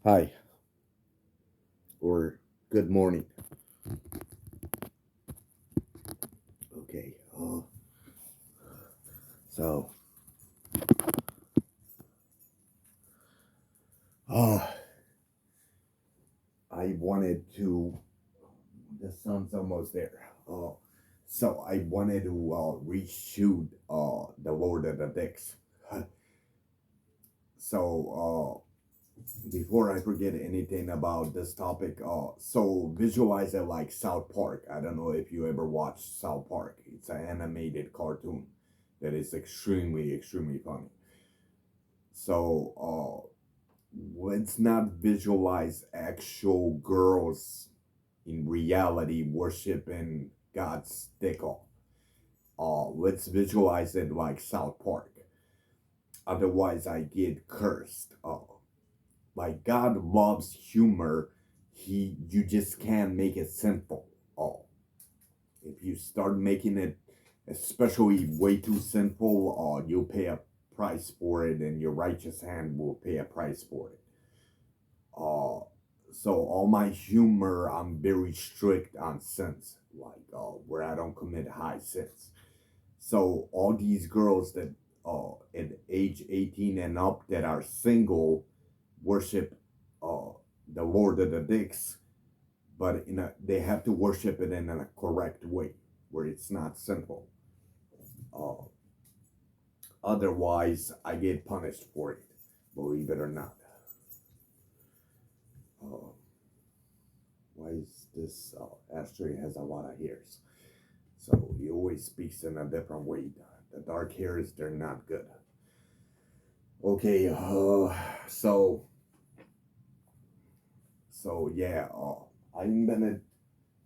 Hi, or good morning. Okay. So, uh, I wanted to. The sun's almost there. So I wanted to reshoot the Lord of the Dicks. So before I forget anything about this topic, so visualize it like South Park. I don't know if you ever watched South Park. It's an animated cartoon that is extremely funny. So let's not visualize actual girls in reality worshiping God's dick off. Let's visualize it like South Park. Otherwise, I get cursed. Like God loves humor. You just can't make it simple. If you start making it, especially way too simple, you'll pay a price for it, and your righteous hand will pay a price for it. Uh, so all my humor, I'm very strict on sins, like where I don't commit high sins. So all these girls that at age 18 and up that are single worship uh, the Lord of the Dicks, but they have to worship it in a correct way, where it's not simple. Uh, Otherwise, I get punished for it, believe it or not. Uh, why is this ashtray has a lot of hairs? So he always speaks in a different way. The dark hairs, they're not good. Okay, so yeah, I invented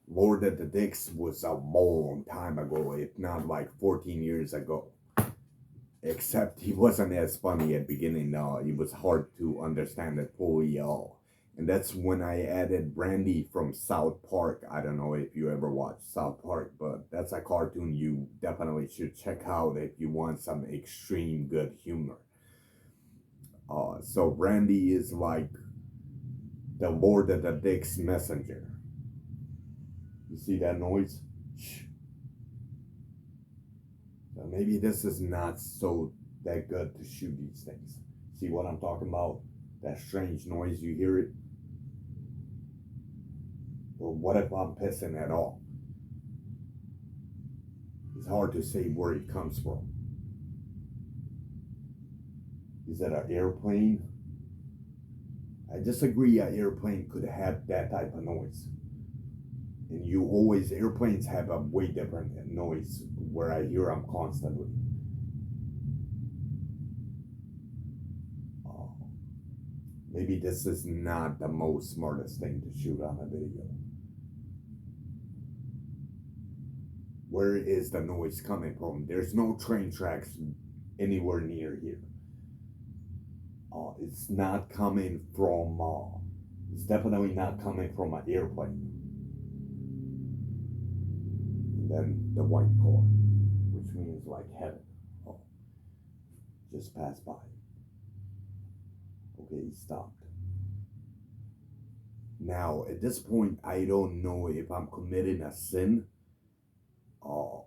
Lord of the Dicks was a long time ago, if not like 14 years ago. Except he wasn't as funny at beginning. It was hard to understand it fully. And that's when I added Brandy from South Park. I don't know if you ever watched South Park, but that's a cartoon you definitely should check out if you want some extreme good humor. So Brandy is like the Lord of the Dicks messenger. You see that noise? Shh. So maybe this is not so that good to shoot these things. See what I'm talking about? That strange noise, you hear it? Or what if I'm pissing at all? It's hard to say where it comes from. Is that an airplane? I disagree. An airplane could have that type of noise. And airplanes have a way different noise where I hear them constantly. Uh, Maybe this is not the most smartest thing to shoot on a video. Where is the noise coming from? There's no train tracks anywhere near here. It's not coming from. It's definitely not coming from an airplane. And then the white car, which means like heaven. Oh, just passed by. Okay, he stopped. Now, at this point, I don't know if I'm committing a sin. Uh,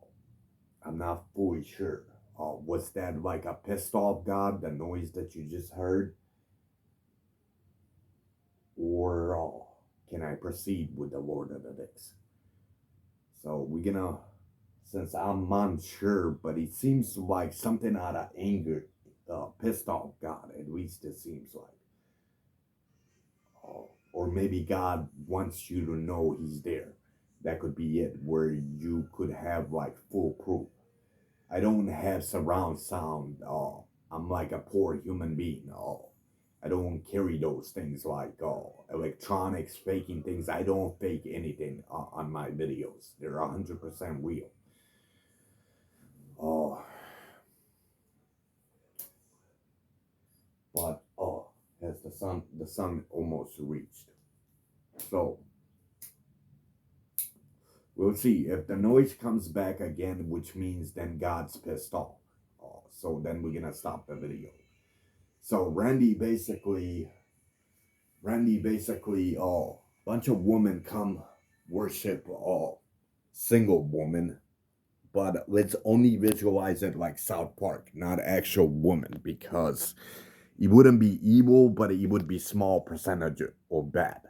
I'm not fully sure. Was that like a pissed off God, the noise that you just heard? Or can I proceed with the Lord of the Dicks? So we're gonna, since I'm unsure, but it seems like something out of anger, pissed off God. At least it seems like, or maybe God wants you to know He's there. That could be it, where you could have like full proof. I don't have surround sound. I'm like a poor human being. I don't carry those things like electronics, faking things. I don't fake anything on my videos. They're 100% real. Oh, but has the sun almost reached. So we'll see if the noise comes back again, which means then God's pissed off. So then we're gonna stop the video. So Randy basically Randy basically bunch of women come worship single woman, but let's only visualize it like South Park, not actual woman, because it wouldn't be evil, but it would be small percentage of bad.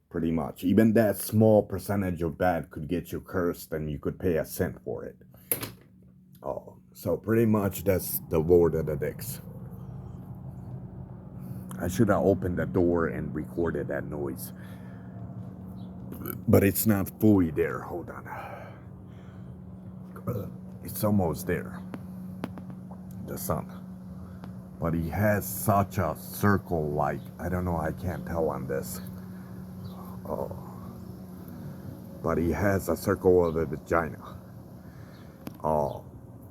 Pretty much. Even that small percentage of bad could get you cursed and you could pay a cent for it. Oh, so pretty much that's the Lord of the Dicks. I should have opened the door and recorded that noise. But it's not fully there. Hold on. It's almost there. The sun. But he has such a circle like, I don't know, I can't tell on this. Oh. But he has a circle of a vagina. Oh.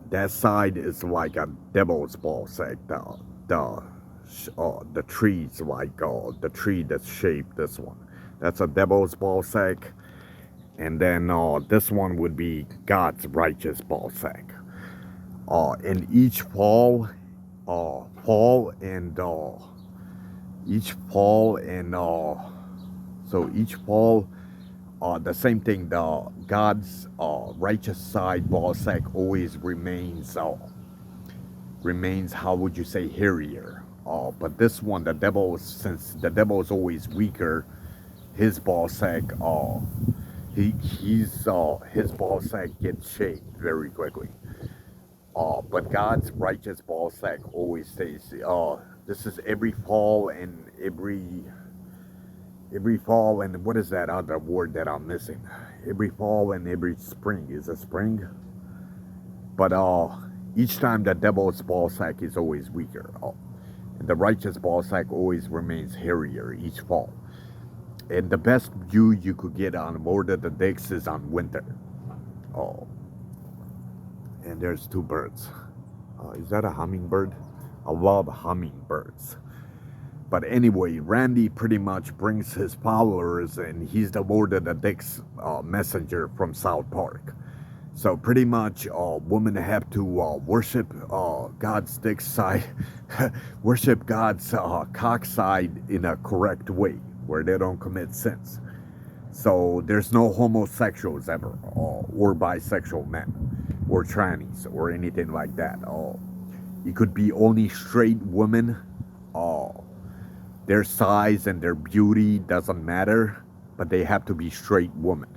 That side is like a devil's ball sack. The tree's like the tree that's shaped this one. That's a devil's ball sack. And then this one would be God's righteous ball sack. And each fall and each fall and so each fall the same thing. The God's righteous side ball sack always remains how would you say, hairier. But this one, the devil, since the devil is always weaker, his ball sack his ball sack gets shaved very quickly. But God's righteous ball sack always stays. This is every fall and every fall and what is that other word that I'm missing? Every fall and every spring. Is a spring? But each time the devil's ball sack is always weaker. And the righteous ball sack always remains hairier each fall. And the best view you could get on Lord of the Dicks is on winter. Oh. And there's two birds. Is that a hummingbird? I love hummingbirds. But anyway, Randy pretty much brings his followers, and he's the Lord of the Dicks messenger from South Park. So pretty much, women have to worship God's dick side, worship God's cock side in a correct way, where they don't commit sins. So there's no homosexuals ever, or bisexual men, or trannies, or anything like that. It could be only straight women. Their size and their beauty doesn't matter, but they have to be straight women.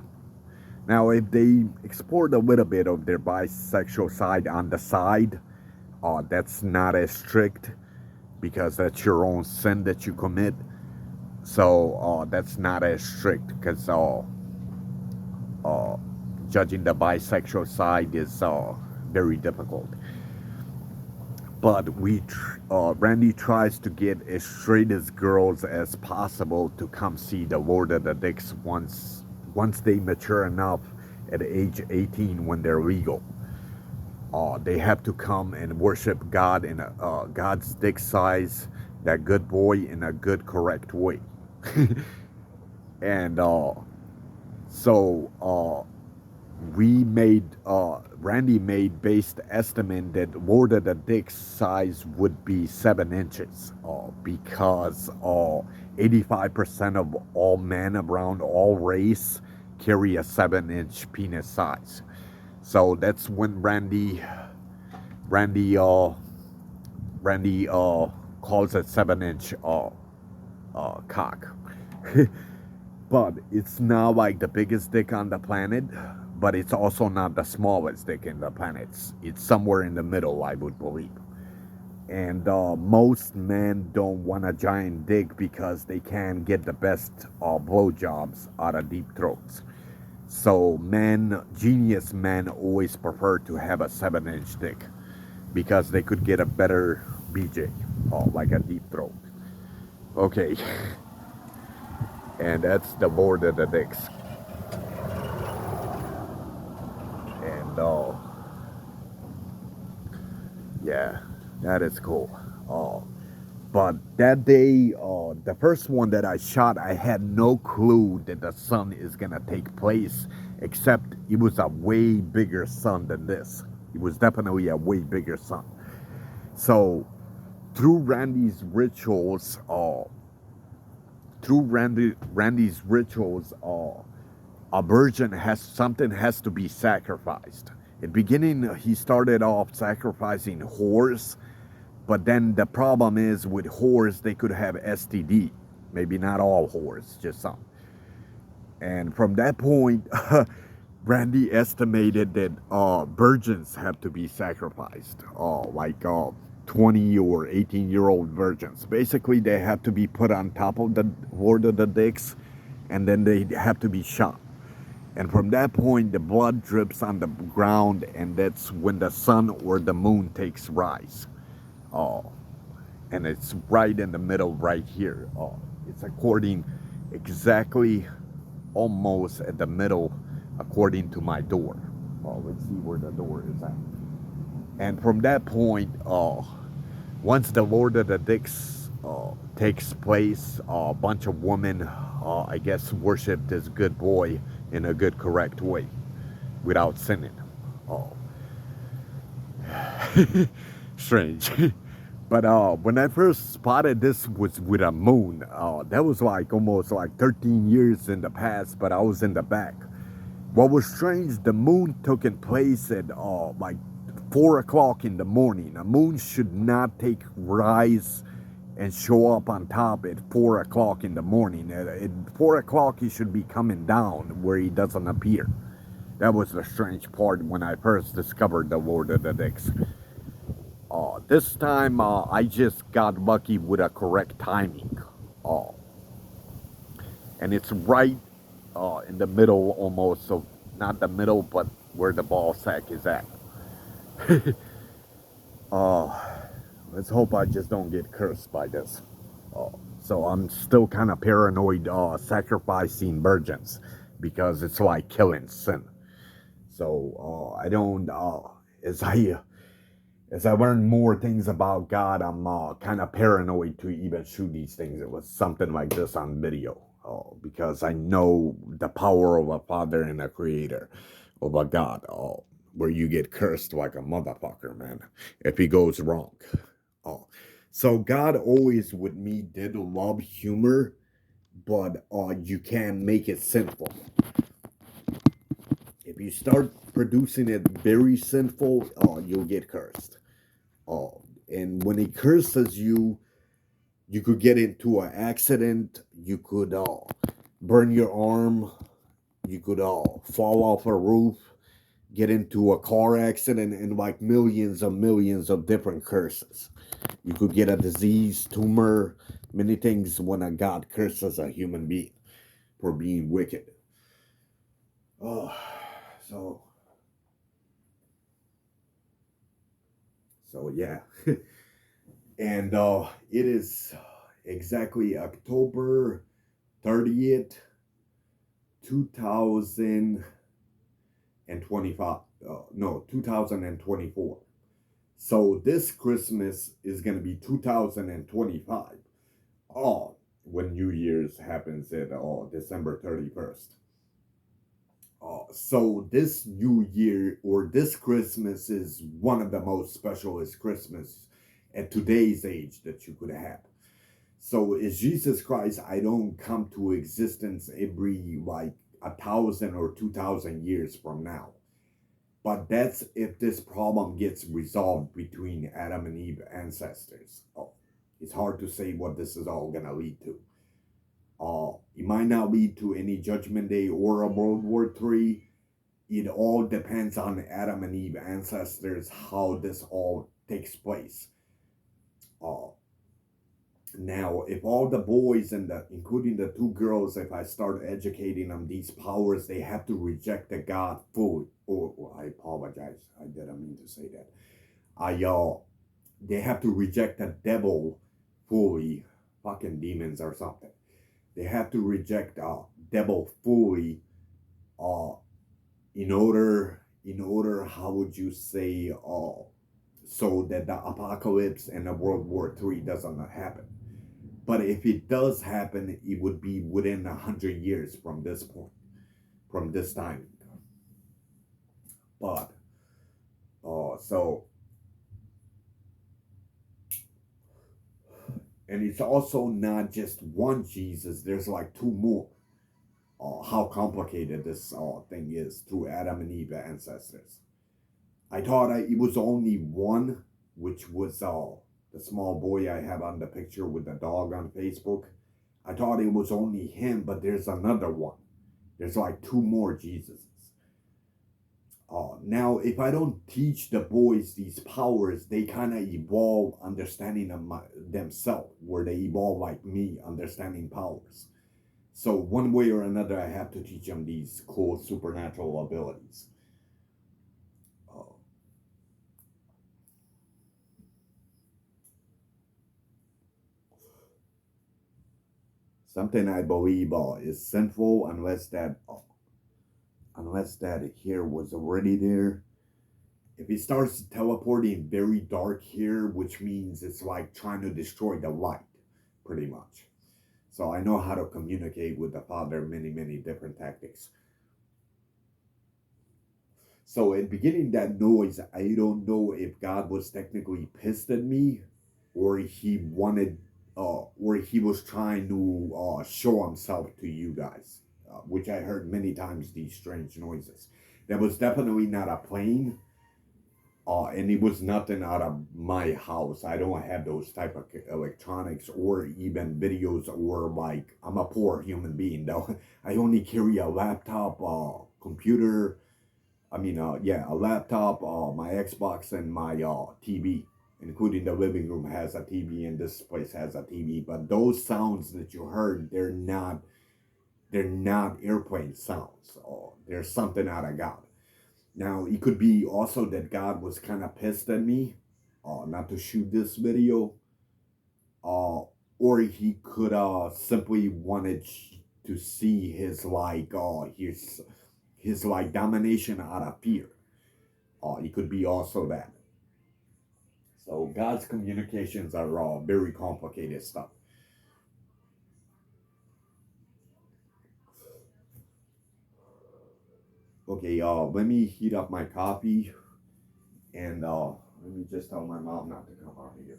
Now, if they explored a little bit of their bisexual side on the side, that's not as strict, because that's your own sin that you commit. So that's not as strict, because judging the bisexual side is very difficult. But Randy tries to get as straight as girls as possible to come see the Lord of the Dicks once they mature enough at age 18 when they're legal. They have to come and worship God in God's dick size, that good boy, in a good, correct way. And so Randy made based estimate that Lord of the Dicks size would be 7 inches, because 85% of all men around all race carry a 7-inch penis size. So that's when Randy calls it 7-inch cock. But it's not like the biggest dick on the planet, but it's also not the smallest dick in the planet. It's somewhere in the middle, I would believe. And most men don't want a giant dick because they can't get the best blowjobs out of deep throats. So genius men always prefer to have a 7-inch dick, because they could get a better BJ, like a deep throat. Okay. And that's the Lord of the Dicks. And yeah, that is cool. But that day, the first one that I shot, I had no clue that the sun is gonna take place, except it was a way bigger sun than this. It was definitely a way bigger sun. So through Randy's rituals, through Randy's rituals, a virgin has to be sacrificed. In the beginning, he started off sacrificing whores, but then the problem is with whores, they could have STD. Maybe not all whores, just some. And from that point, Randy estimated that virgins have to be sacrificed, like 20 or 18-year-old virgins. Basically, they have to be put on top of the Lord of the Dicks, and then they have to be shot. And from that point, the blood drips on the ground, and that's when the sun or the moon takes rise. Oh, and it's right in the middle, right here. Oh, it's according exactly, almost at the middle, according to my door. Oh, let's see where the door is at. And from that point, once the Lord of the Dicks takes place, a bunch of women, I guess, worship this good boy in a good, correct way, without sinning. Oh, strange. But when I first spotted this was with a moon, that was like almost like 13 years in the past, but I was in the back. What was strange, the moon took in place at like 4 o'clock in the morning. A moon should not take rise and show up on top at 4 o'clock in the morning. At 4 o'clock, he should be coming down where he doesn't appear. That was the strange part when I first discovered the Lord of the Dicks. This time, I just got lucky with a correct timing. And it's right in the middle almost, so not the middle, but where the ball sack is at. Let's hope I just don't get cursed by this. So I'm still kind of paranoid sacrificing virgins because it's like killing sin. So I don't, as I learn more things about God, I'm kind of paranoid to even shoot these things. It was something like this on video because I know the power of a Father and a Creator, of a God, where you get cursed like a motherfucker, man, if he goes wrong. So God always with me did love humor, but you can't make it sinful. If you start producing it very sinful, you'll get cursed. And when he curses you, you could get into an accident. You could burn your arm. You could fall off a roof, get into a car accident, and like millions of different curses. You could get a disease, tumor, many things when a God curses a human being for being wicked. Oh, so yeah. And it is exactly October 30th, 2025. No, 2024. So this Christmas is going to be 2025. Oh, when New Year's happens at December 31st. So this New Year or this Christmas is one of the most specialist Christmas at today's age that you could have. So is Jesus Christ, I don't come to existence every like 1,000 or 2,000 years from now. But that's if this problem gets resolved between Adam and Eve ancestors. It's hard to say what this is all going to lead to. It might not lead to any Judgment Day or a World War III. It all depends on Adam and Eve ancestors, how this all takes place. Now, if all the boys including the two girls, if I start educating them these powers, they have to reject the God fully. Oh, I apologize. I didn't mean to say that. They have to reject the devil fully, fucking demons or something. They have to reject devil fully, in order, how would you say, so that the apocalypse and the World War III doesn't happen. But if it does happen, it would be within 100 years from this point, from this time. But, so, And it's also not just one Jesus, there's like two more. How complicated this thing is through Adam and Eve ancestors. I thought it was only one, which was the small boy I have on the picture with the dog on Facebook. I thought it was only him, but there's another one. There's like two more Jesuses. Now, if I don't teach the boys these powers, they kind of evolve understanding them themselves, where they evolve like me, understanding powers. So one way or another, I have to teach them these cool supernatural abilities. Uh, Something I believe is sinful unless that here was already there. If he starts teleporting very dark here, which means it's like trying to destroy the light, pretty much. So I know how to communicate with the Father many different tactics. So in beginning that noise, I don't know if God was technically pissed at me, or he wanted, or he was trying to show himself to you guys, which I heard many times these strange noises. There was definitely not a plane, and it was nothing out of my house. I don't have those type of electronics or even videos, or like I'm a poor human being though. I only carry a laptop, computer. Yeah, a laptop, my Xbox, and my TV, including the living room has a TV, and this place has a TV. But those sounds that you heard, they're not airplane sounds. There's something out of God. Now, it could be also that God was kind of pissed at me, not to shoot this video, uh, or he could simply wanted to see his like domination out of fear. It could be also that. So God's communications are very complicated stuff. Okay, let me heat up my coffee, and let me just tell my mom not to come out here.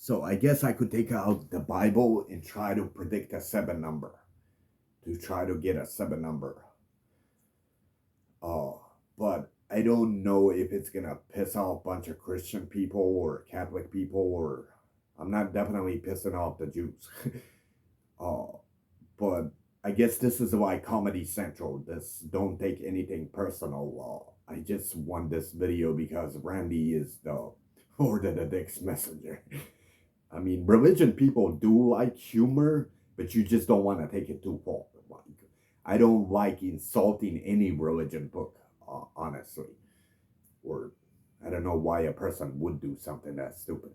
So I guess I could take out the Bible and try to predict a seven number, to try to get a seven number. Uh, but I don't know if it's gonna piss off a bunch of Christian people or Catholic people, or I'm not definitely pissing off the Jews. uh, but I guess this is why Comedy Central. This don't take anything personal. I just want this video because Randy is the Lord of the Dicks messenger. I mean, religion people do like humor, but you just don't want to take it too far. Like, I don't like insulting any religion book, honestly. Or I don't know why a person would do something that stupid.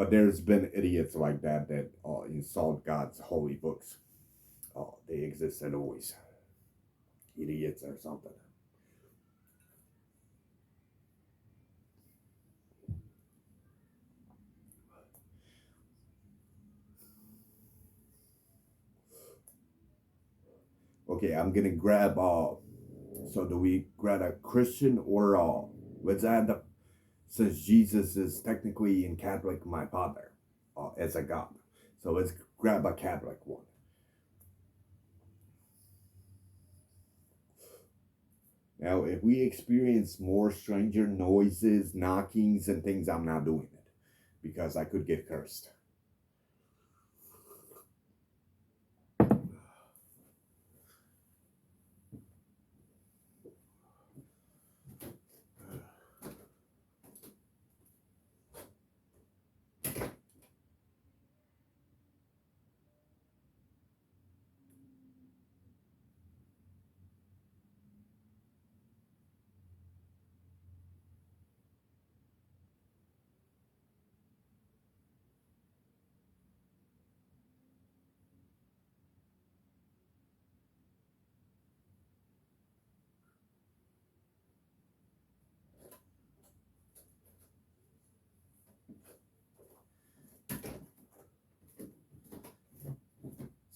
But there's been idiots like that that insult God's holy books. They existed always. Idiots or something. Okay, I'm gonna grab so do we grab a Christian or let's add the since Jesus is technically in Catholic my father as a God. So let's grab a Catholic one. Now, if we experience more stranger noises, knockings, and things, I'm not doing it because I could get cursed.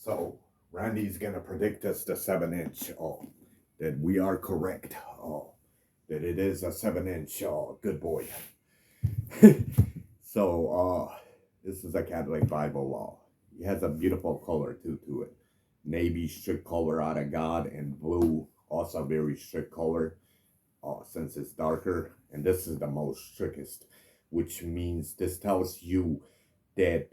So Randy's gonna predict us the 7 inch. Oh, that we are correct. Oh, that it is a 7 inch. Oh, good boy. So this is a Catholic Bible law. It has a beautiful color too to it. Navy strict color out of God, and blue also very strict color. Since it's darker, and this is the most strictest, which means this tells you that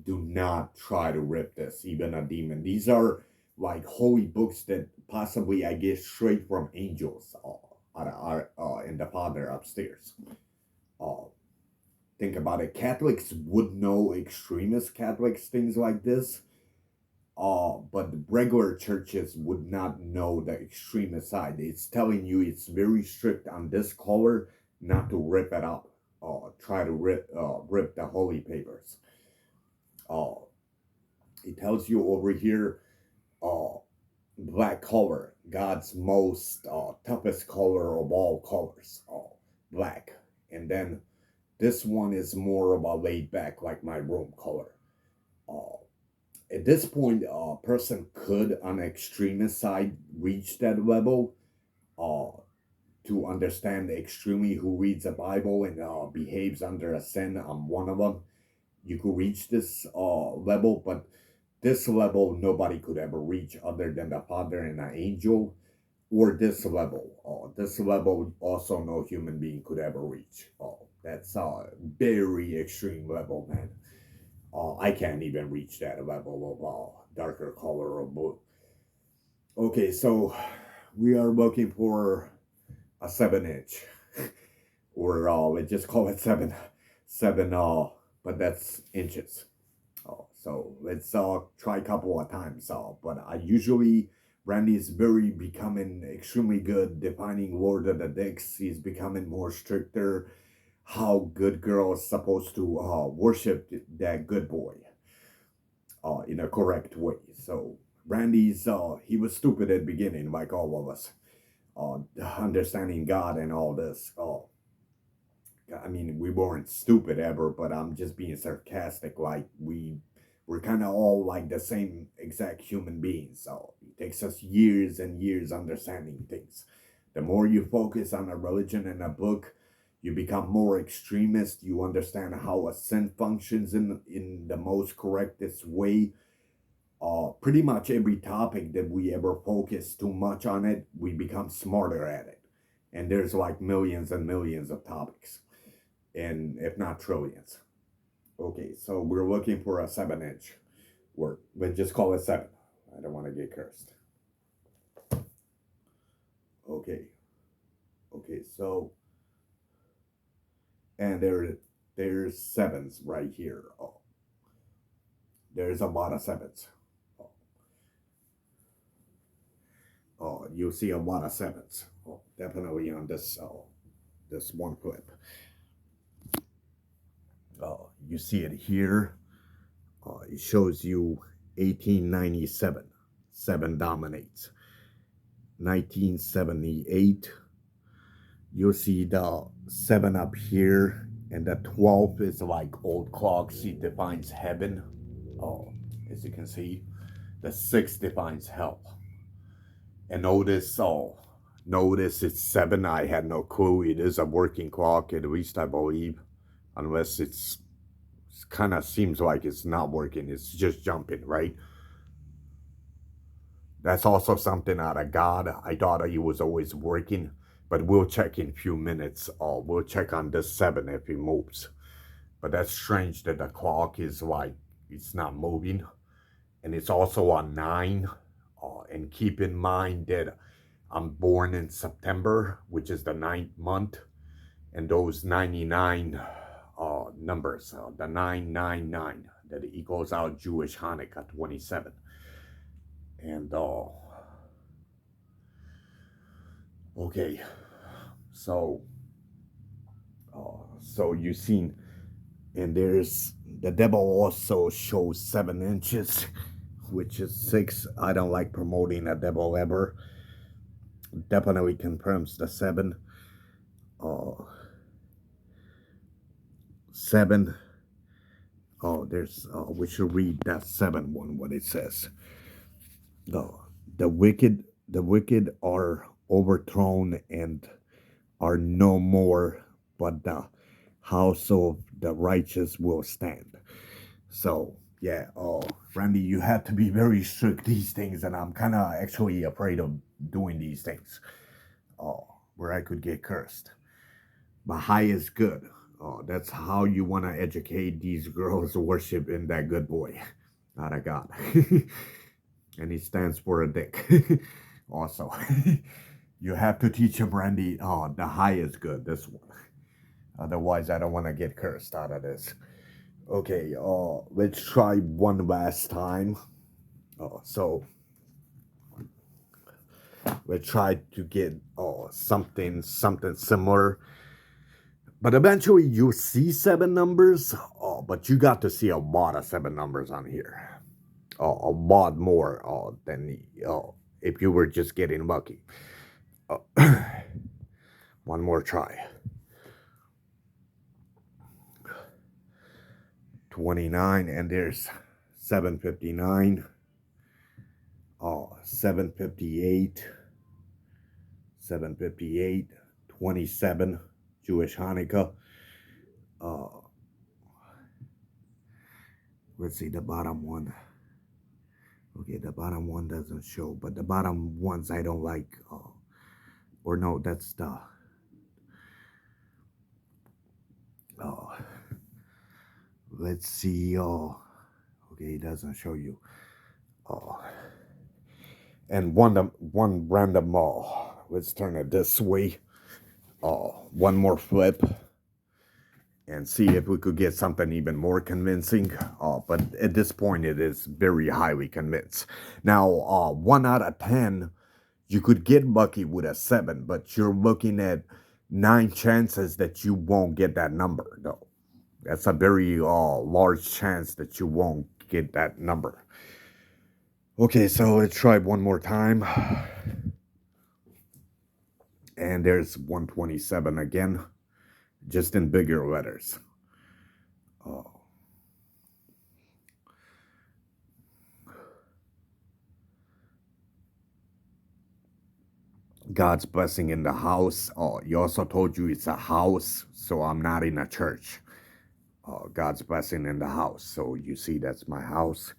do not try to rip this, even a demon. These are like holy books that possibly I get straight from angels in the Father upstairs. Uh, think about it. Catholics would know extremist Catholics, things like this. But regular churches would not know the extremist side. It's telling you it's very strict on this color, not to rip it up. Try to rip the holy papers. Uh, it tells you over here, uh, black color, God's most toughest color of all colors, black. And then this one is more of a laid back, like my room color. Uh, at this point, a person could, on the extremist side, reach that level uh, to understand extremely who reads the Bible and behaves under a sin. I'm one of them. You could reach this level, but this level nobody could ever reach other than the Father and an angel, or this level. This level also no human being could ever reach. That's a very extreme level, man. I can't even reach that level of darker color or blue. Okay, so we are looking for a 7 inch, or let's just call it seven. But that's inches. So let's try a couple of times. But I usually Randy is very becoming extremely good defining Lord of the Dicks. He's becoming more stricter. How good girls supposed to worship that good boy in a correct way. So Randy's he was stupid at the beginning, like all of us. Understanding God and all this. I mean, we weren't stupid ever, but I'm just being sarcastic. Like we're kind of all like the same exact human beings. So it takes us years and years understanding things. The more you focus on a religion and a book, you become more extremist. You understand how a sin functions in the most correctest way. Pretty much every topic that we ever focus too much on it, we become smarter at it. And there's like millions and millions of topics, and if not trillions. Okay, so we're looking for a 7 inch word. Let's just call it 7. I don't want to get cursed. Okay. Okay, so and there's sevens right here. Oh, there's a lot of sevens. Oh, you'll see a lot of sevens. Oh, definitely on this one clip. you see it here. It shows you 1897. 7 dominates. 1978. You'll see the 7 up here, and the 12 is like old clocks. It defines heaven. Oh, as you can see, the 6 defines hell. And notice it's 7. I had no clue. It is a working clock, at least I believe, unless it kind of seems like it's not working. It's just jumping, right? That's also something out of God. I thought he was always working, but we'll check in a few minutes. We'll check on this 7 if he moves. But that's strange that the clock is like, it's not moving. And it's also on 9. And keep in mind that I'm born in September, which is the 9th month. And those 99 numbers, the 999, that equals out Jewish Hanukkah 27. And, okay, so you've seen, and there's, the devil also shows 7 inches, which is 6. I don't like promoting a devil ever. Definitely confirms the 7. 7. There's, we should read that 7 one, what it says. The wicked are overthrown and are no more, but the house of the righteous will stand. So yeah, Randy, you have to be very strict these things, and I'm kind of actually afraid of doing these things, where I could get cursed. But high is good. That's how you want to educate these girls worshiping that good boy, not a God. And he stands for a dick. Also, you have to teach him, Randy. The high is good. This one. Otherwise, I don't want to get cursed out of this. Okay. Let's try one last time. So let's try to get something similar. But eventually, you see 7 numbers. But you got to see a lot of 7 numbers on here. A lot more than if you were just getting lucky. One more try. 29, and there's 759. 758. 758. 27. Jewish Hanukkah. Let's see the bottom one. Okay, the bottom one doesn't show, but the bottom ones I don't like. Or no, that's the. Let's see. Okay, it doesn't show you. And one random. Let's turn it this way. One more flip. And see if we could get something even more convincing. But at this point, it is very highly convinced. Now, 1 out of 10, you could get lucky with a 7, but you're looking at 9 chances that you won't get that number, though. That's a very large chance that you won't get that number. Okay, so let's try one more time. And there's 127 again. Just in bigger letters. God's blessing in the house. He also told you it's a house, so I'm not in a church. God's blessing in the house. So you see, that's my house.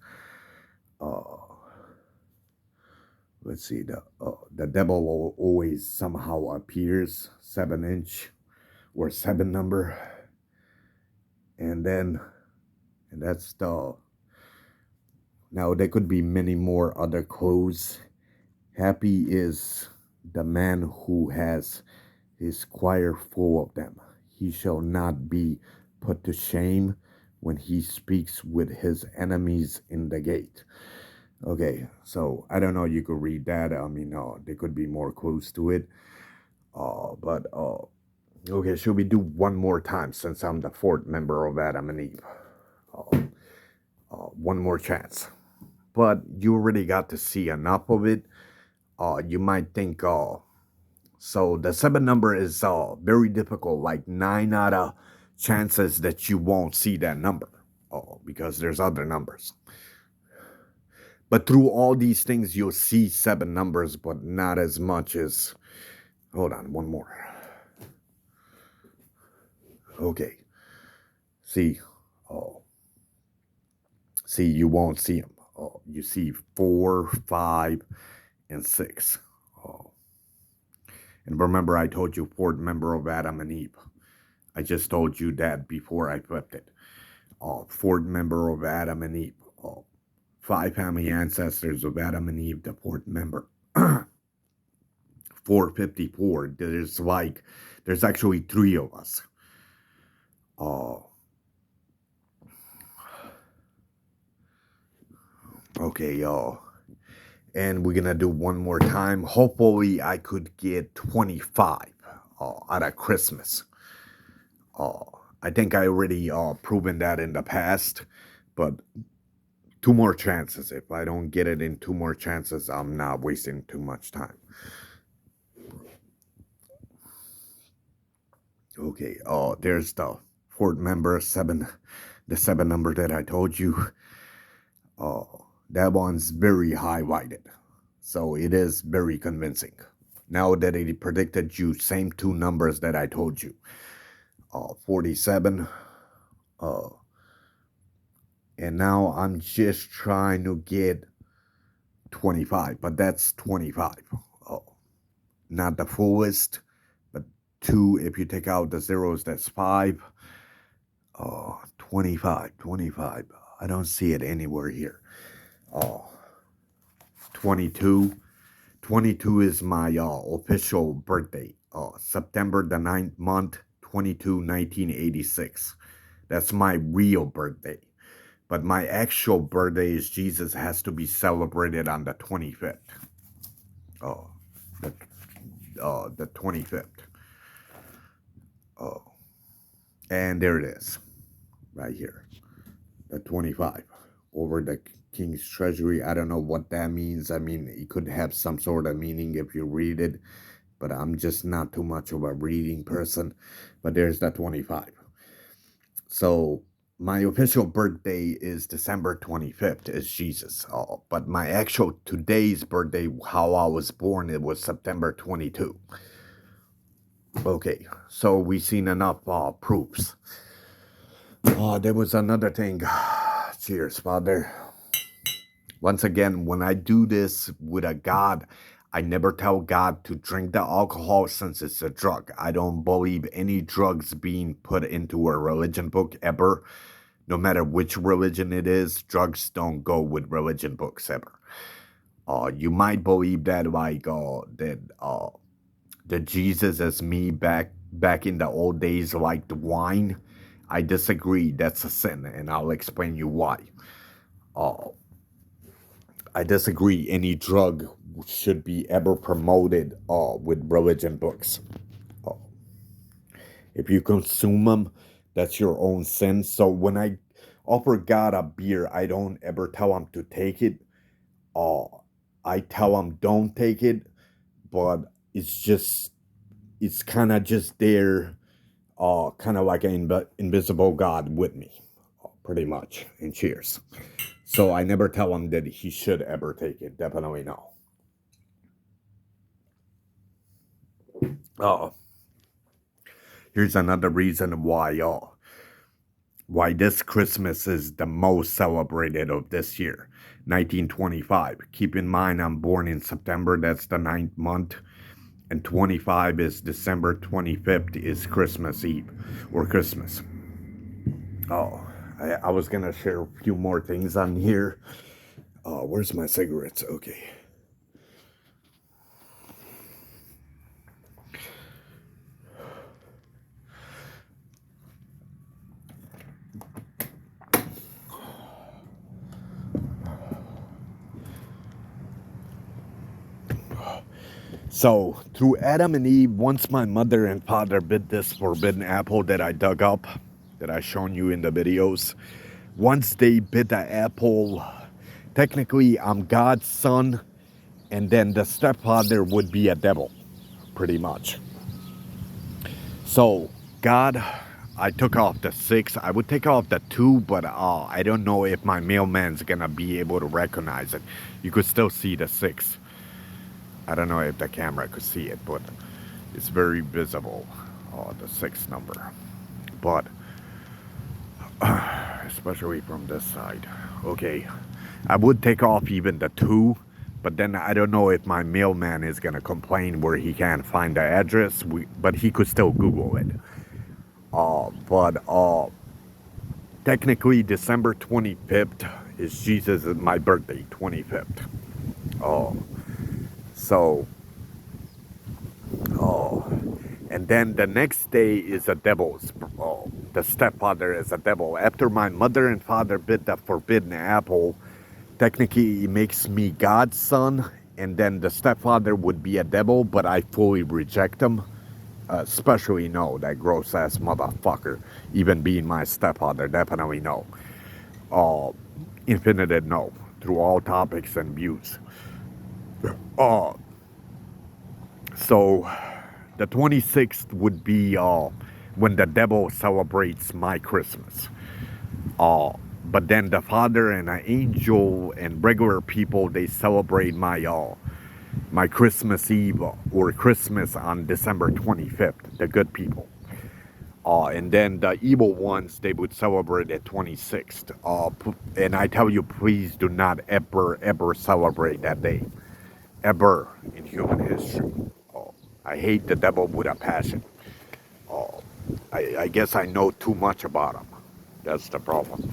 Let's see, the devil always somehow appears, 7 inch or 7 number. And that's the, now there could be many more other clues. Happy is the man who has his choir full of them. He shall not be put to shame when he speaks with his enemies in the gate. Okay, so I don't know, you could read that. I mean, there could be more clues to it. But Okay, should we do one more time since I'm the fourth member of Adam and Eve? One more chance. But you already got to see enough of it. You might think, so the seven number is very difficult, like 9 out of chances that you won't see that number. Because there's other numbers. But through all these things, you'll see seven numbers, but not as much as. Hold on, one more. Okay. See, oh, see, you won't see them. Oh, you see 4, 5, and 6. Oh, and remember, I told you fourth member of Adam and Eve. I just told you that before I flipped it. Fourth member of Adam and Eve. 5 family ancestors of Adam and Eve, the fourth member. 454. There's actually 3 of us. Okay, y'all. And we're gonna do one more time. Hopefully, I could get 25 out of Christmas. I think I already proven that in the past, but 2 more chances. If I don't get it in 2 more chances, I'm not wasting too much time. Okay, there's the fourth member, 7, the 7 number that I told you. That one's very highlighted, so it is very convincing. Now that it predicted you same 2 numbers that I told you, 47, and now I'm just trying to get 25, but that's 25. Not the fullest, but 2, if you take out the zeros, that's 5. 25. I don't see it anywhere here. 22. 22 is my official birthday. September the 9th month, 22, 1986. That's my real birthday. But my actual birthday is Jesus has to be celebrated on the 25th. The 25th. And there it is. Right here. The 25. Over the King's Treasury. I don't know what that means. I mean, it could have some sort of meaning if you read it. But I'm just not too much of a reading person. But there's the 25. So my official birthday is December 25th, is Jesus. But my actual today's birthday, how I was born, it was September 22. Okay, so we've seen enough proofs. There was another thing. Cheers, Father. Once again, when I do this with a God, I never tell God to drink the alcohol since it's a drug. I don't believe any drugs being put into a religion book ever. No matter which religion it is, drugs don't go with religion books ever. You might believe that that Jesus as me back in the old days liked wine. I disagree. That's a sin, and I'll explain you why. I disagree. Any drug should be ever promoted with religion books. If you consume them, that's your own sin. So when I offer God a beer, I don't ever tell him to take it. I tell him don't take it, but it's kind of just there, kind of like an invisible God with me, pretty much. And cheers. So I never tell him that he should ever take it. Definitely no. Here's another reason why this Christmas is the most celebrated of this year, 1925. Keep in mind, I'm born in September. That's the 9th month. And 25 is December 25th is Christmas Eve or Christmas. I was going to share a few more things on here. Where's my cigarettes? Okay. So, through Adam and Eve, once my mother and father bit this forbidden apple that I dug up, that I shown you in the videos, once they bit the apple, technically I'm God's son, and then the stepfather would be a devil, pretty much. So, God, I took off the 6. I would take off the 2, but I don't know if my mailman's gonna be able to recognize it. You could still see the 6. I don't know if the camera could see it, but it's very visible, the 6 number. But, especially from this side. Okay, I would take off even the 2, but then I don't know if my mailman is going to complain where he can't find the address, but he could still Google it. But technically, December 25th is Jesus' my birthday, 25th. So, and then the next day is a devil's. The stepfather is a devil. After my mother and father bit the forbidden apple, technically it makes me God's son, and then the stepfather would be a devil, but I fully reject him. Especially no, that gross ass motherfucker. Even being my stepfather, definitely no. Infinite no, through all topics and views. So the 26th would be when the devil celebrates my Christmas. But then the father and an angel and regular people, they celebrate my Christmas Eve or Christmas on December 25th, the good people. And then the evil ones, they would celebrate at 26th. And I tell you, please do not ever celebrate that day. Ever in human history. I hate the devil with a passion. I guess I know too much about him. That's the problem.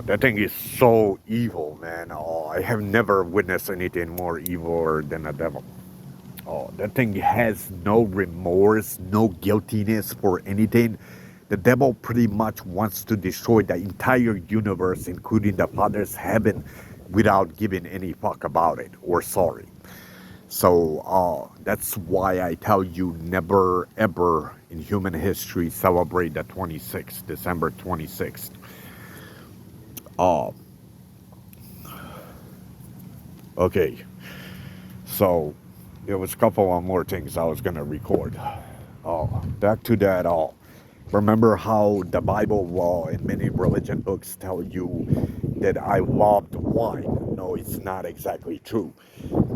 That thing is so evil, man. I have never witnessed anything more evil than a devil. That thing has no remorse, no guiltiness for anything. The devil pretty much wants to destroy the entire universe, including the Father's heaven, without giving any fuck about it or sorry. So that's why I tell you never ever in human history celebrate the 26th, December 26th. Okay, so there was a couple of more things I was gonna record. Back to that. Remember how the Bible law and many religion books tell you that I loved wine? No, it's not exactly true,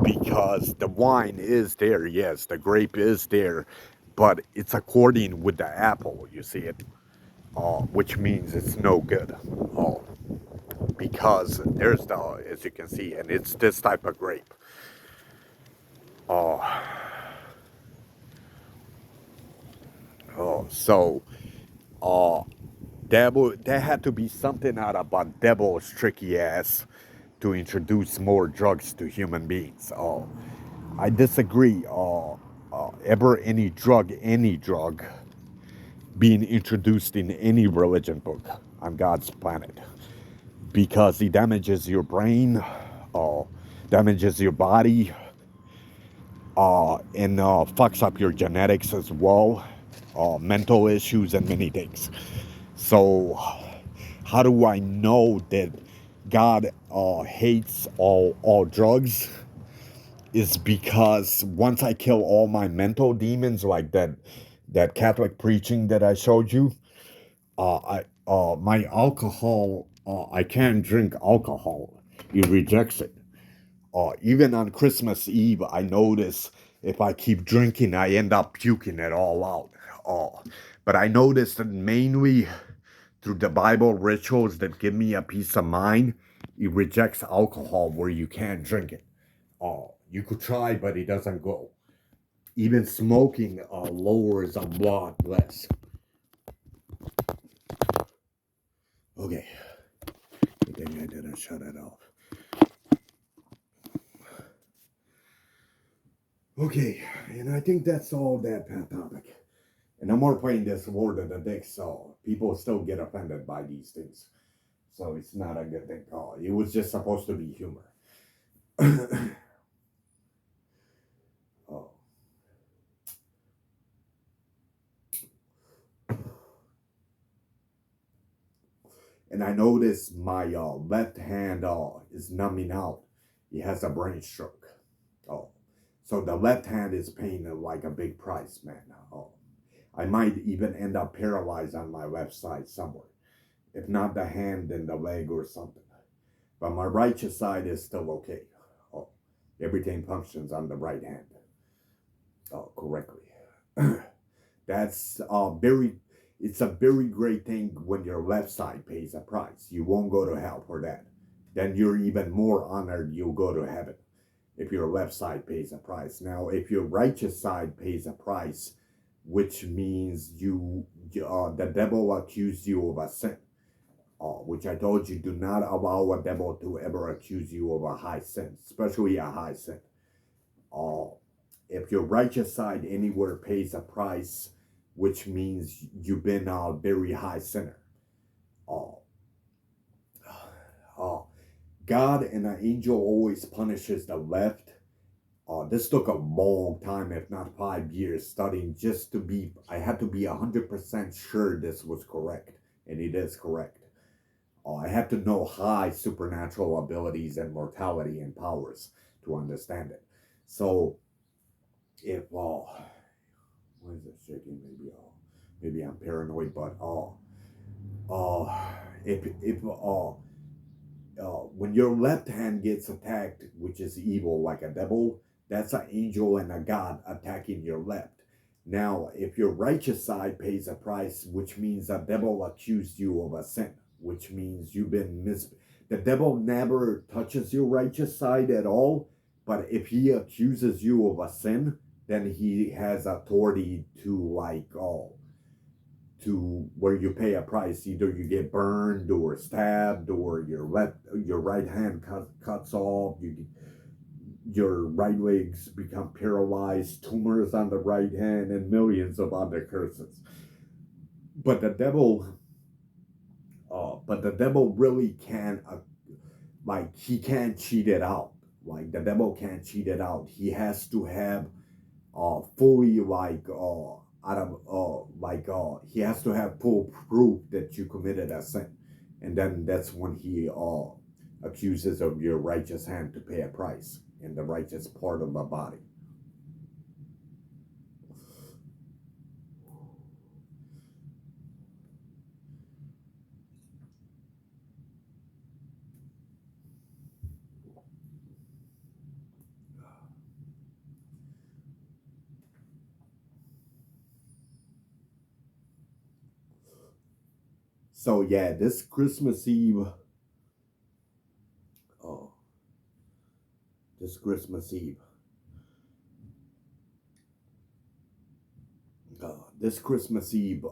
because the wine is there. Yes, the grape is there, but it's according with the apple. You see it, which means it's no good. Oh, because there's as you can see, and it's this type of grape. So there had to be something out of a devil's tricky ass to introduce more drugs to human beings. I disagree. Ever any drug being introduced in any religion book on God's planet, because it damages your brain, damages your body, and fucks up your genetics as well, mental issues and many things. So, how do I know that God hates all drugs? Is because once I kill all my mental demons, like that Catholic preaching that I showed you, my alcohol, I can't drink alcohol. He rejects it. Even on Christmas Eve, I notice if I keep drinking, I end up puking it all out. But I noticed that mainly through the Bible rituals that give me a peace of mind, it rejects alcohol where you can't drink it. You could try, but it doesn't go. Even smoking lowers a lot less. Okay, I think I didn't shut it off. Okay, and I think that's all that topic. And I'm more playing this word of the dick, so people still get offended by these things. So it's not a good thing. It was just supposed to be humor. and I notice my left hand is numbing out. He has a brain stroke. Oh, so the left hand is paying like a big price, man. Oh, I might even end up paralyzed on my left side somewhere. If not the hand, then the leg or something. But my righteous side is still okay. Oh, everything functions on the right hand. Oh, correctly. That's it's a very great thing when your left side pays a price. You won't go to hell for that. Then you're even more honored you'll go to heaven if your left side pays a price. Now, if your righteous side pays a price, which means the devil accused you of a sin, which I told you, do not allow a devil to ever accuse you of a high sin, especially a high sin. If your righteous side anywhere pays a price, which means you've been a very high sinner. God and an angel always punishes the left. This took a long time, if not 5 years, studying just to be, I had to be 100% sure this was correct, and it is correct. I had to know high supernatural abilities and mortality and powers to understand it. So, if, why is it shaking? Maybe I'm paranoid, but, when your left hand gets attacked, which is evil like a devil, that's an angel and a God attacking your left. Now, if your righteous side pays a price, which means a devil accused you of a sin, which means you've been the devil never touches your righteous side at all, but if he accuses you of a sin, then he has authority to where you pay a price. Either you get burned or stabbed, or your right hand cuts off, your right legs become paralyzed, tumors on the right hand, and millions of other curses. But the devil really can't, he can't cheat it out. Like, the devil can't cheat it out. He has to have fully he has to have full proof that you committed a sin, and then that's when he accuses of your righteous hand to pay a price in the righteous part of the body. So yeah, this Christmas Eve, this Christmas Eve, this Christmas Eve,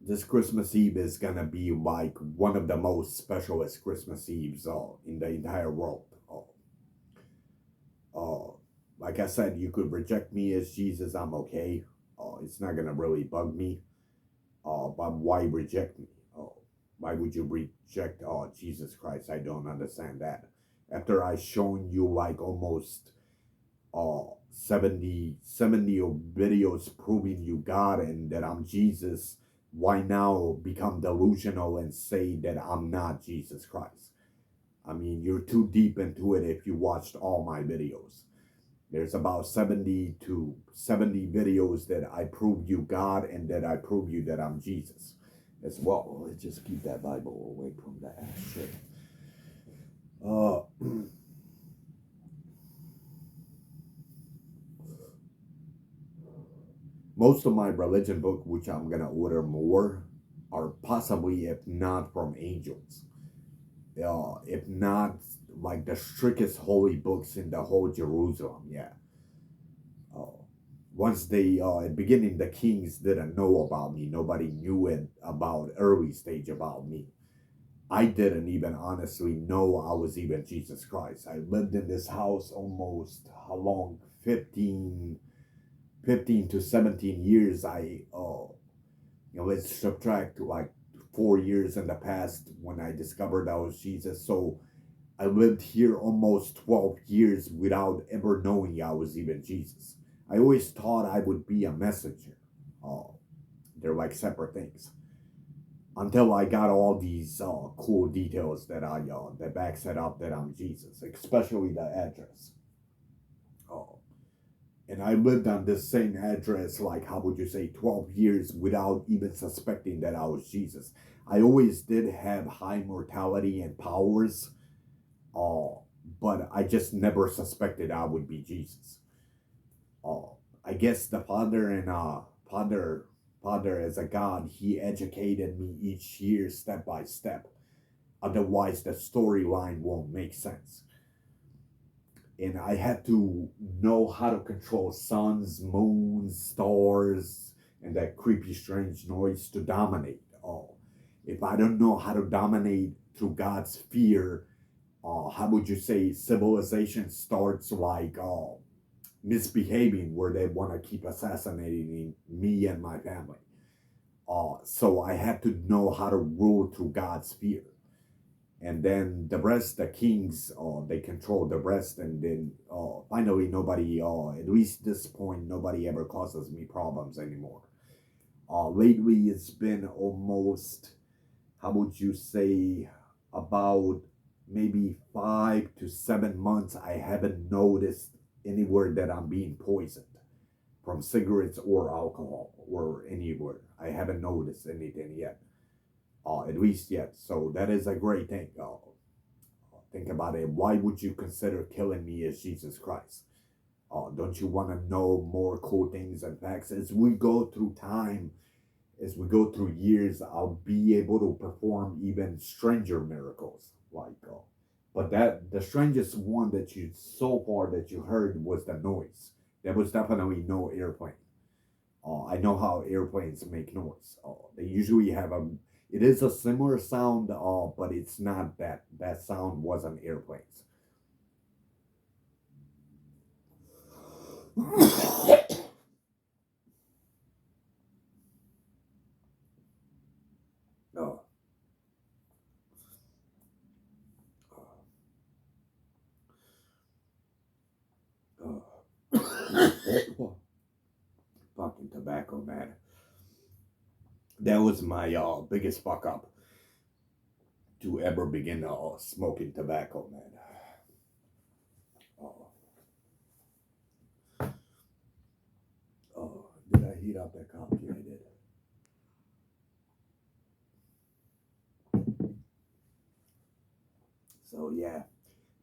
this Christmas Eve is gonna be like one of the most specialest Christmas Eves in the entire world. Like I said, you could reject me as Jesus, I'm okay. It's not gonna really bug me. But why reject me? Why would you reject Jesus Christ? I don't understand that. After I shown you like almost 70 videos proving you God and that I'm Jesus, why now become delusional and say that I'm not Jesus Christ? I mean, you're too deep into it if you watched all my videos. There's about 70 videos that I prove you God and that I prove you that I'm Jesus as well. Let's just keep that Bible away from that shit. Most of my religion book, which I'm gonna order more, are possibly, if not from angels, if not like the strictest holy books in the whole Jerusalem. Yeah. Once they at the beginning, the kings didn't know about me. Nobody knew it about early stage about me. I didn't even honestly know I was even Jesus Christ. I lived in this house almost, how long? 15 to 17 years. Let's subtract like 4 years in the past when I discovered I was Jesus. So I lived here almost 12 years without ever knowing I was even Jesus. I always thought I would be a messenger. They're like separate things. until I got all these cool details that backs it up that I'm Jesus, especially the address. Oh, and I lived on this same address, like, how would you say, 12 years without even suspecting that I was Jesus. I always did have high mortality and powers, uh, but I just never suspected I would be Jesus. Uh, I guess the Father and Father as a God, He educated me each year step by step. Otherwise, the storyline won't make sense. And I had to know how to control suns, moons, stars, and that creepy, strange noise to dominate. Oh, if I don't know how to dominate through God's fear, how would you say civilization starts like misbehaving, where they want to keep assassinating me and my family. So I had to know how to rule through God's fear. And then the rest, the kings, they control the rest, and then finally nobody, at least this point, nobody ever causes me problems anymore. Lately, it's been almost, how would you say, about maybe 5 to 7 months. I haven't noticed anywhere that I'm being poisoned from cigarettes or alcohol or anywhere. I haven't noticed anything yet, at least yet. So that is a great thing. Think about it. Why would you consider killing me as Jesus Christ? Don't you want to know more cool things and facts? As we go through time, as we go through years, I'll be able to perform even stranger miracles. But that the strangest one that you so far that you heard was the noise. There was definitely no airplane. I know how airplanes make noise. They usually have a. It is a similar sound, but it's not that. That sound wasn't airplanes. Oh, oh. Fucking tobacco, man. That was my biggest fuck up to ever begin smoking tobacco, man. Oh, oh, did I heat up that coffee? I did. So yeah,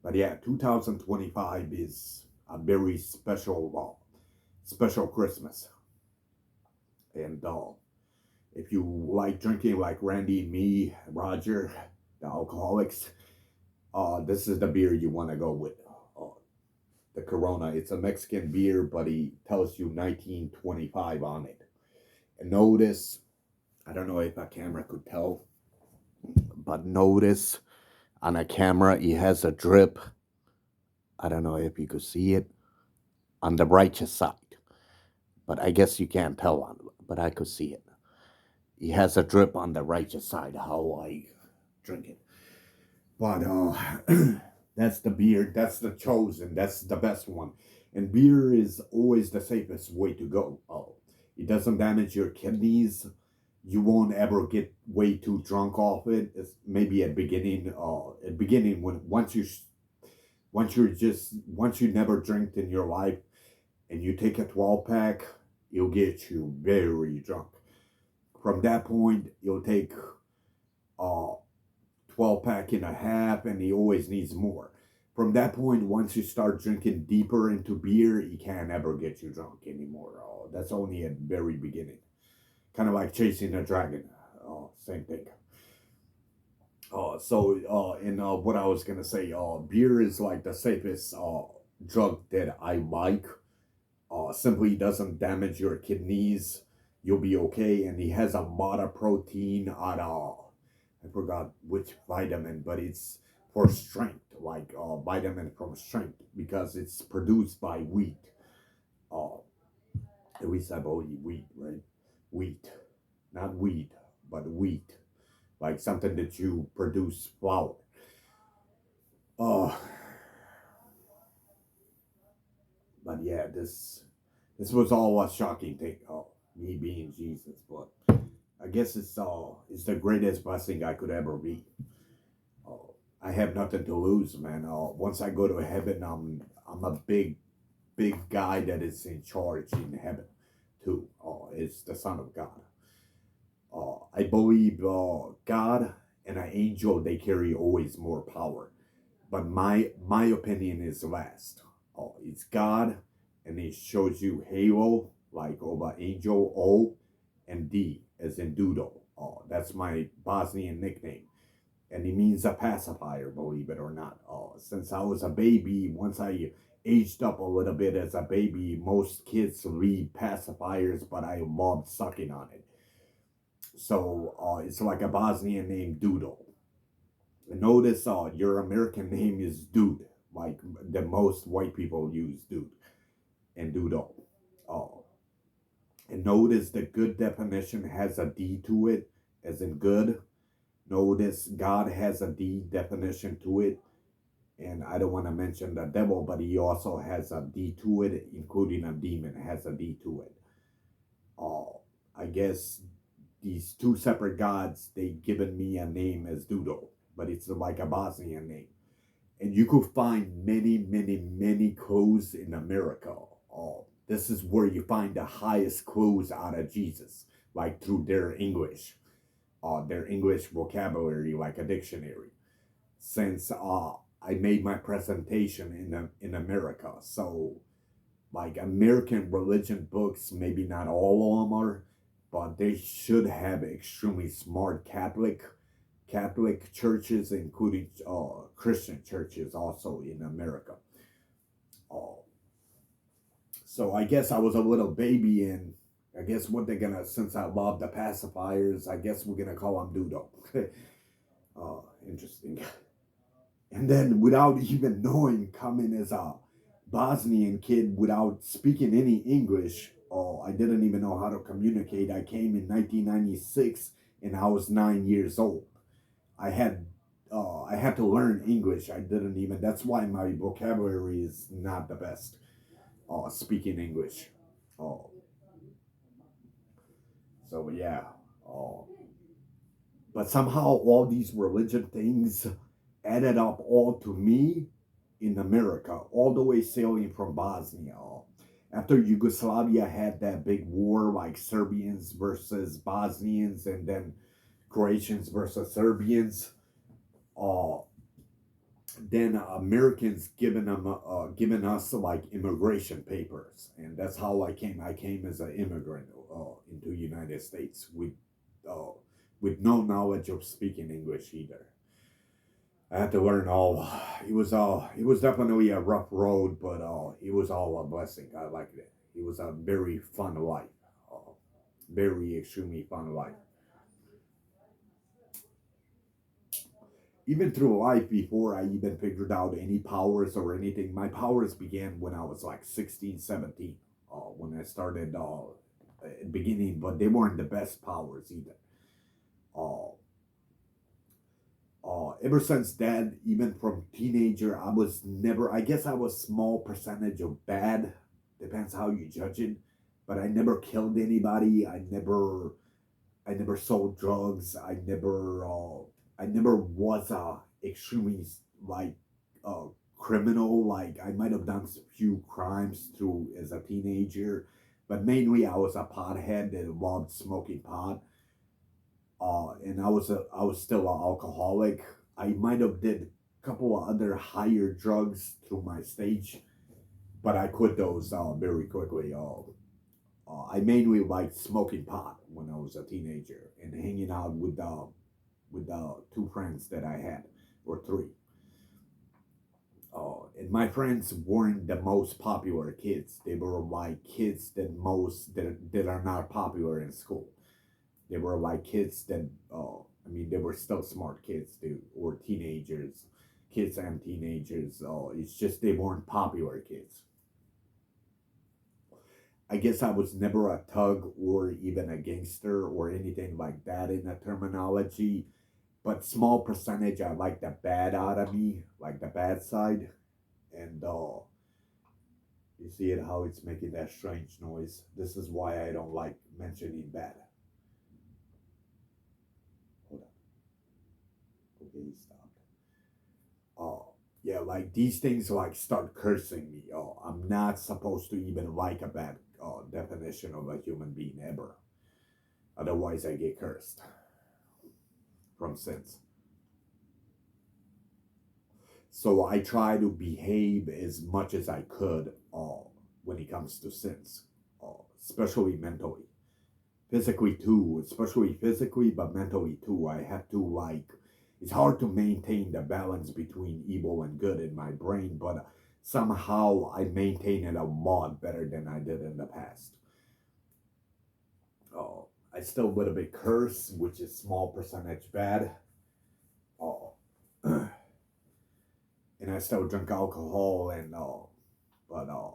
but yeah, 2025 is a very special Christmas, and if you like drinking like Randy and me, Roger, the alcoholics, this is the beer you want to go with. Uh, the Corona. It's a Mexican beer, but he tells you 1925 on it. And notice, I don't know if a camera could tell, but notice on a camera he has a drip. I don't know if you could see it on the righteous side, but I guess you can't tell on, but I could see it. He has a drip on the righteous side. How I drink it, but that's the beer. That's the chosen. That's the best one. And beer is always the safest way to go. It doesn't damage your kidneys. You won't ever get way too drunk off it. It's maybe at beginning when once you never drank in your life and you take a 12 pack, it'll get you very drunk. From that point, you'll take a 12 pack and a half, and he always needs more. From that point, once you start drinking deeper into beer, he can't ever get you drunk anymore. That's only at very beginning. Kind of like chasing a dragon. Same thing. And what I was gonna say, beer is like the safest drug that I like. Simply doesn't damage your kidneys. You'll be okay. And he has a lot of protein on I forgot which vitamin, but it's for strength, like vitamin from strength, because it's produced by wheat. Uh, at least I believe wheat, right? Wheat, not wheat, but wheat, like something that you produce flour. Uh, but yeah, this was all a shocking thing. Me being Jesus, but I guess it's the greatest blessing I could ever be. Uh, I have nothing to lose, man. Once I go to heaven, I'm a big guy that is in charge in heaven too. It's the Son of God. I believe God and an angel, they carry always more power. But my opinion is last. It's God, and it shows you Halo, like over angel, O, and D as in doodle. That's my Bosnian nickname, and it means a pacifier, believe it or not. Since I was a baby, once I aged up a little bit as a baby, most kids read pacifiers, but I loved sucking on it. So it's like a Bosnian name, Doodle. And notice your American name is Dude, like the most white people use Dude and Doodle. Uh, and notice the good definition has a D to it, as in good. Notice God has a D definition to it. And I don't want to mention the devil, but he also has a D to it, including a demon has a D to it. Uh, I guess these two separate gods, they given me a name as Doodle, but it's like a Bosnian name. And you could find many clues in America. This is where you find the highest clues out of Jesus, like through their English vocabulary, like a dictionary. Since I made my presentation in America, so like American religion books, maybe not all of them are, but they should have extremely smart Catholic churches, including Christian churches, also in America. Uh, so I guess I was a little baby, and I guess what they're gonna, since I love the pacifiers, I guess we're gonna call them Dudo. Interesting. And then, without even knowing, coming as a Bosnian kid without speaking any English, I didn't even know how to communicate. I came in 1996, and I was 9 years old. I had I had to learn English. I didn't even. That's why my vocabulary is not the best. Speaking English. Uh, so yeah. Uh, but somehow all these religion things added up all to me in America, all the way sailing from Bosnia. After Yugoslavia had that big war, like Serbians versus Bosnians, and then Croatians versus Serbians. Uh, then Americans giving us like immigration papers, and that's how I came. I came as an immigrant into the United States uh, with no knowledge of speaking English either. I had to learn all. It was definitely a rough road, but it was all a blessing. I liked it. It was a very fun life, uh, very extremely fun life. Even through life, before I even figured out any powers or anything, my powers began when I was like 16, 17. When I started beginning, but they weren't the best powers either. Uh, Ever since then, even from teenager, I was never. I guess I was small percentage of bad. Depends how you judge it. But I never killed anybody. I never sold drugs. I never was a extremely like uh, criminal. Like I might have done a few crimes through as a teenager, but mainly I was a pothead that loved smoking pot. And I was still an alcoholic. I might have did a couple of other higher drugs through my stage, but I quit those very quickly. I mainly liked smoking pot when I was a teenager and hanging out with two friends that I had, or three. And my friends weren't the most popular kids. They were like kids that are not popular in school. They were like kids that I mean they were still smart kids too, or teenagers, kids and teenagers. It's just they weren't popular kids. I guess I was never a thug or even a gangster or anything like that in the terminology, but small percentage I like the bad out of me, like the bad side. And you see it how it's making that strange noise. This is why I don't like mentioning bad. Okay, he stopped. Oh, yeah, like these things like start cursing me. Oh, I'm not supposed to even like a bad definition of a human being ever. Otherwise, I get cursed from sins. So I try to behave as much as I could when it comes to sins, especially mentally. Physically too, especially physically, but mentally too. I have to like, it's hard to maintain the balance between evil and good in my brain, but somehow I maintain it a lot better than I did in the past. I still a little bit curse, which is small percentage bad. Oh, and I still drink alcohol and but uh,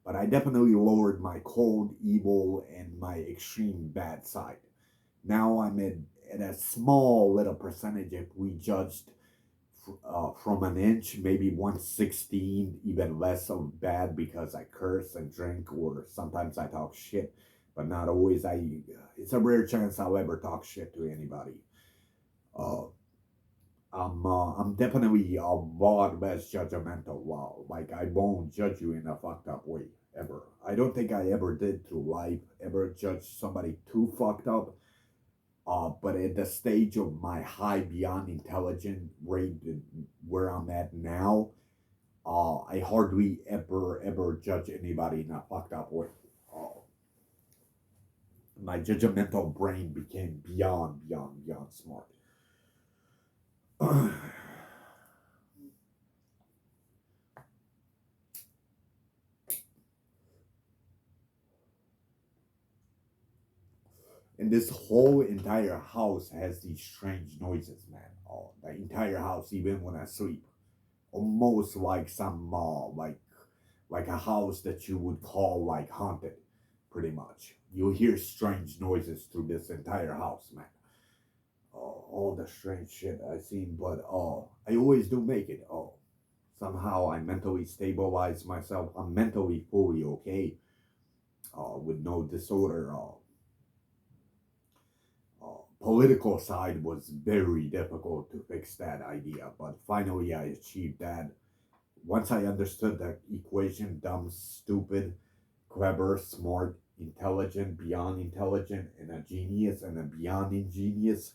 but I definitely lowered my cold, evil, and my extreme bad side. Now I'm at a small little percentage if we judged from an inch, maybe 1/16, even less of bad because I curse and drink or sometimes I talk shit, but not always. It's a rare chance I'll ever talk shit to anybody. Uh, I'm definitely a lot less judgmental. Wow, like I won't judge you in a fucked up way ever. I don't think I ever did through life ever judge somebody too fucked up. But at the stage of my high beyond intelligent rate where I'm at now, I hardly ever judge anybody in a fucked up way. Uh, my judgmental brain became beyond smart. And this whole entire house has these strange noises, man. The entire house, even when I sleep, almost like some like a house that you would call like haunted, pretty much. You hear strange noises through this entire house, man. All the strange shit I've seen, but I always do make it. Somehow I mentally stabilize myself. I'm mentally fully okay, with no disorder. Political side was very difficult to fix that idea, but finally I achieved that. Once I understood the equation, dumb, stupid, clever, smart, intelligent, beyond intelligent, and a genius and a beyond ingenious,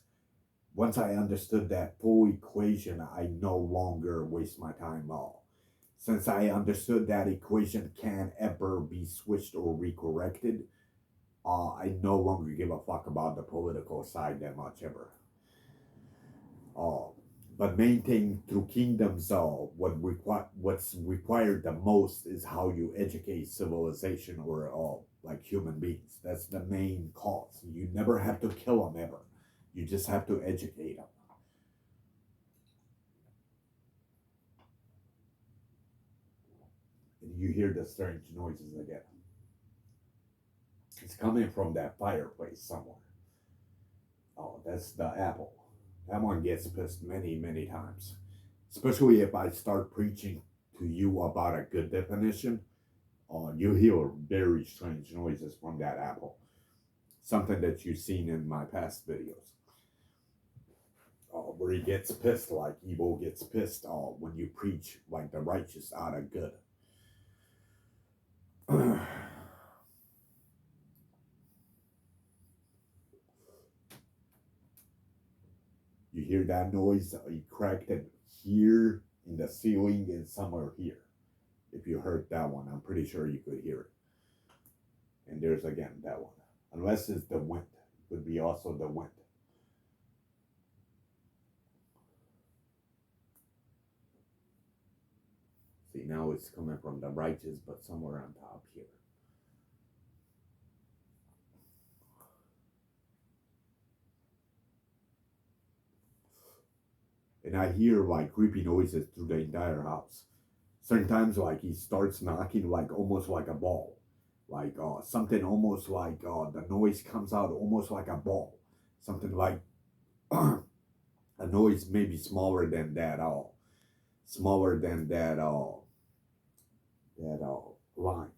once I understood that full equation, I no longer waste my time all. Since I understood that equation can't ever be switched or recorrected, I no longer give a fuck about the political side that much ever. Uh, but maintaining through kingdoms, what's required the most is how you educate civilization or like human beings. That's the main cause. You never have to kill them ever. You just have to educate them. And you hear the strange noises again. It's coming from that fireplace somewhere. Oh, that's the apple. That one gets pissed many times. Especially if I start preaching to you about a good definition, you hear very strange noises from that apple. Something that you've seen in my past videos. Where he gets pissed, like evil gets pissed when you preach like the righteous out of good. You hear that noise? He cracked it here in the ceiling and somewhere here. If you heard that one, I'm pretty sure you could hear it. And there's again that one. Unless it's the wind. It could be also the wind. See, now it's coming from the righteous, but somewhere on top here. And I hear like creepy noises through the entire house. Certain times, like he starts knocking, like almost like a ball, like something almost like the noise comes out almost like a ball, something like a noise maybe smaller than that, smaller than that line.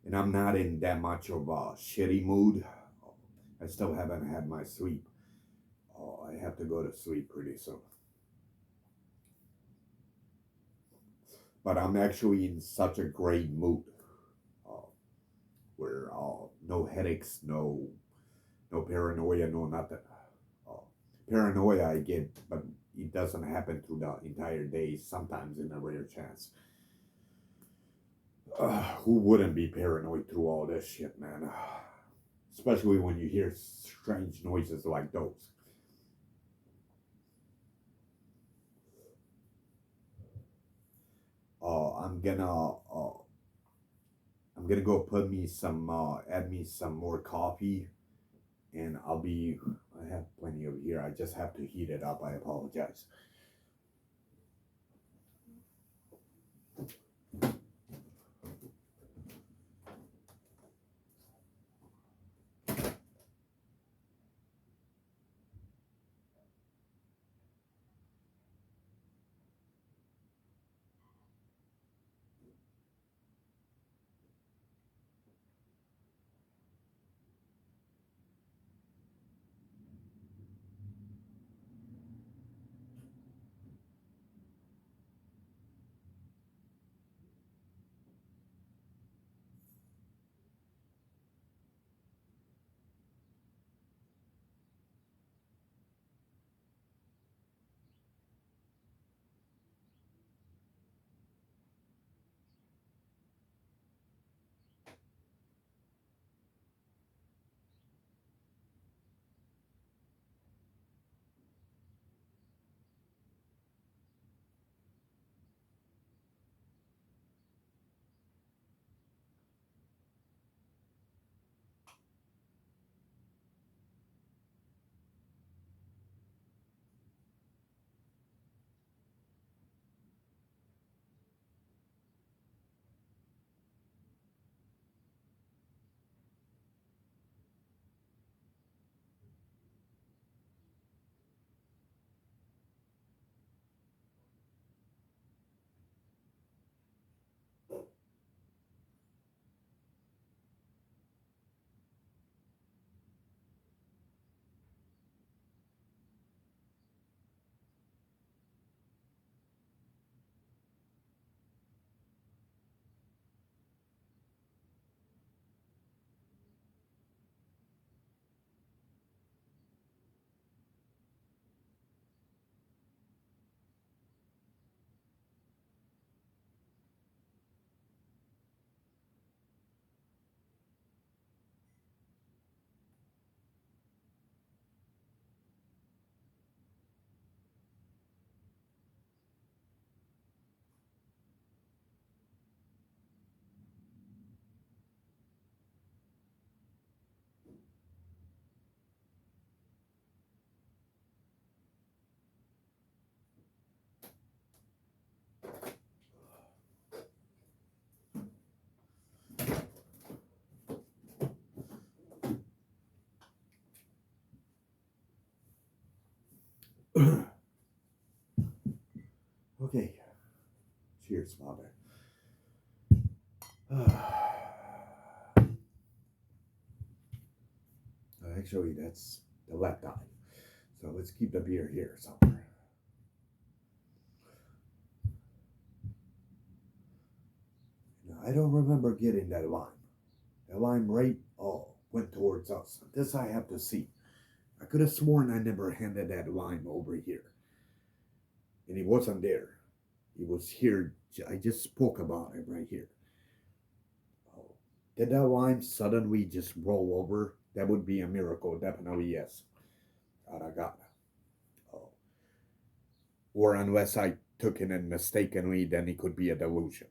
and I'm not in that much of a shitty mood. I still haven't had my sleep. I have to go to sleep pretty soon. But I'm actually in such a great mood, uh, where no headaches, no paranoia, no nothing. Uh, Paranoia I get, but it doesn't happen through the entire day. Sometimes in a rare chance. Who wouldn't be paranoid through all this shit, man? Especially when you hear strange noises like those. Uh, I'm gonna uh, I'm gonna go put me some add me some more coffee, and I have plenty of here. I just have to heat it up. I apologize. Okay. Cheers, father. Actually, that's the left eye. So let's keep the beer here somewhere. Now, I don't remember getting that lime. The lime right went towards us. This I have to see. I could have sworn I never handed that lime over here. And he wasn't there. He was here. I just spoke about him right here. Oh. Did that lime suddenly just roll over? That would be a miracle. Definitely yes. Aragata. Oh. Or unless I took it in mistakenly, then it could be a delusion.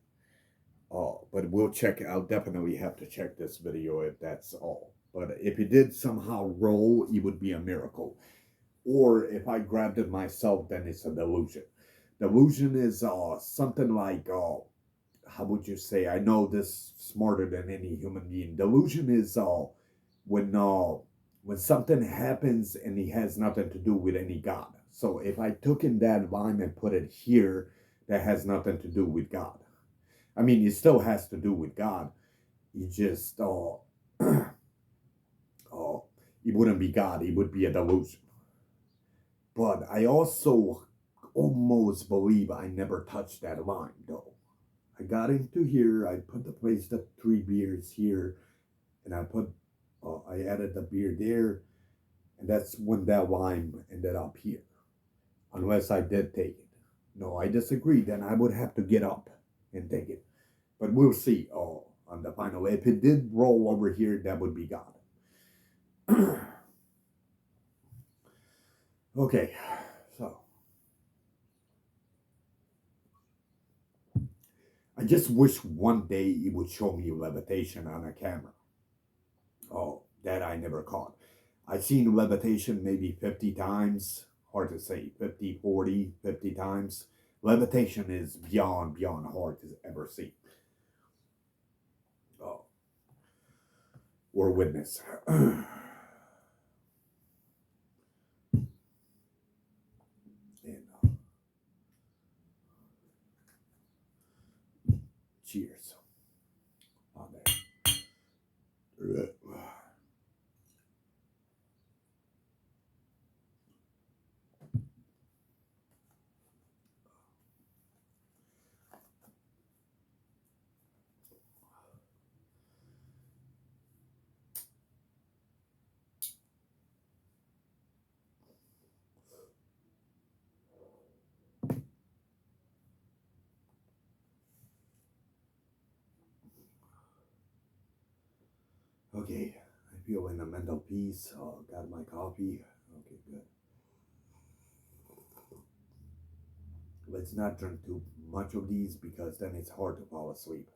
Oh, but we'll check. I'll definitely have to check this video if that's all. But if it did somehow roll, it would be a miracle. Or if I grabbed it myself, then it's a delusion. Delusion is something like how would you say? I know this smarter than any human being. Delusion is when uh when something happens and it has nothing to do with any God. So if I took in that line and put it here, that has nothing to do with God. I mean, it still has to do with God, He just it wouldn't be God. It would be a delusion. But I also almost believe I never touched that line though. I got into here. I put the place the 3 beers here, and I added the beer there, and that's when that line ended up here. Unless I did take it. No, I disagree. Then I would have to get up and take it. But we'll see. On the final, if it did roll over here, that would be God. Okay, so I just wish one day it would show me levitation on a camera. Oh, that I never caught. I've seen levitation maybe 50 times. Hard to say, 50, 40, 50 times. Levitation is beyond hard to ever see. Oh, or witness. And, cheers on there. Okay, I feel in a mental peace. Got my coffee. Okay, good. Let's not drink too much of these because then it's hard to fall asleep.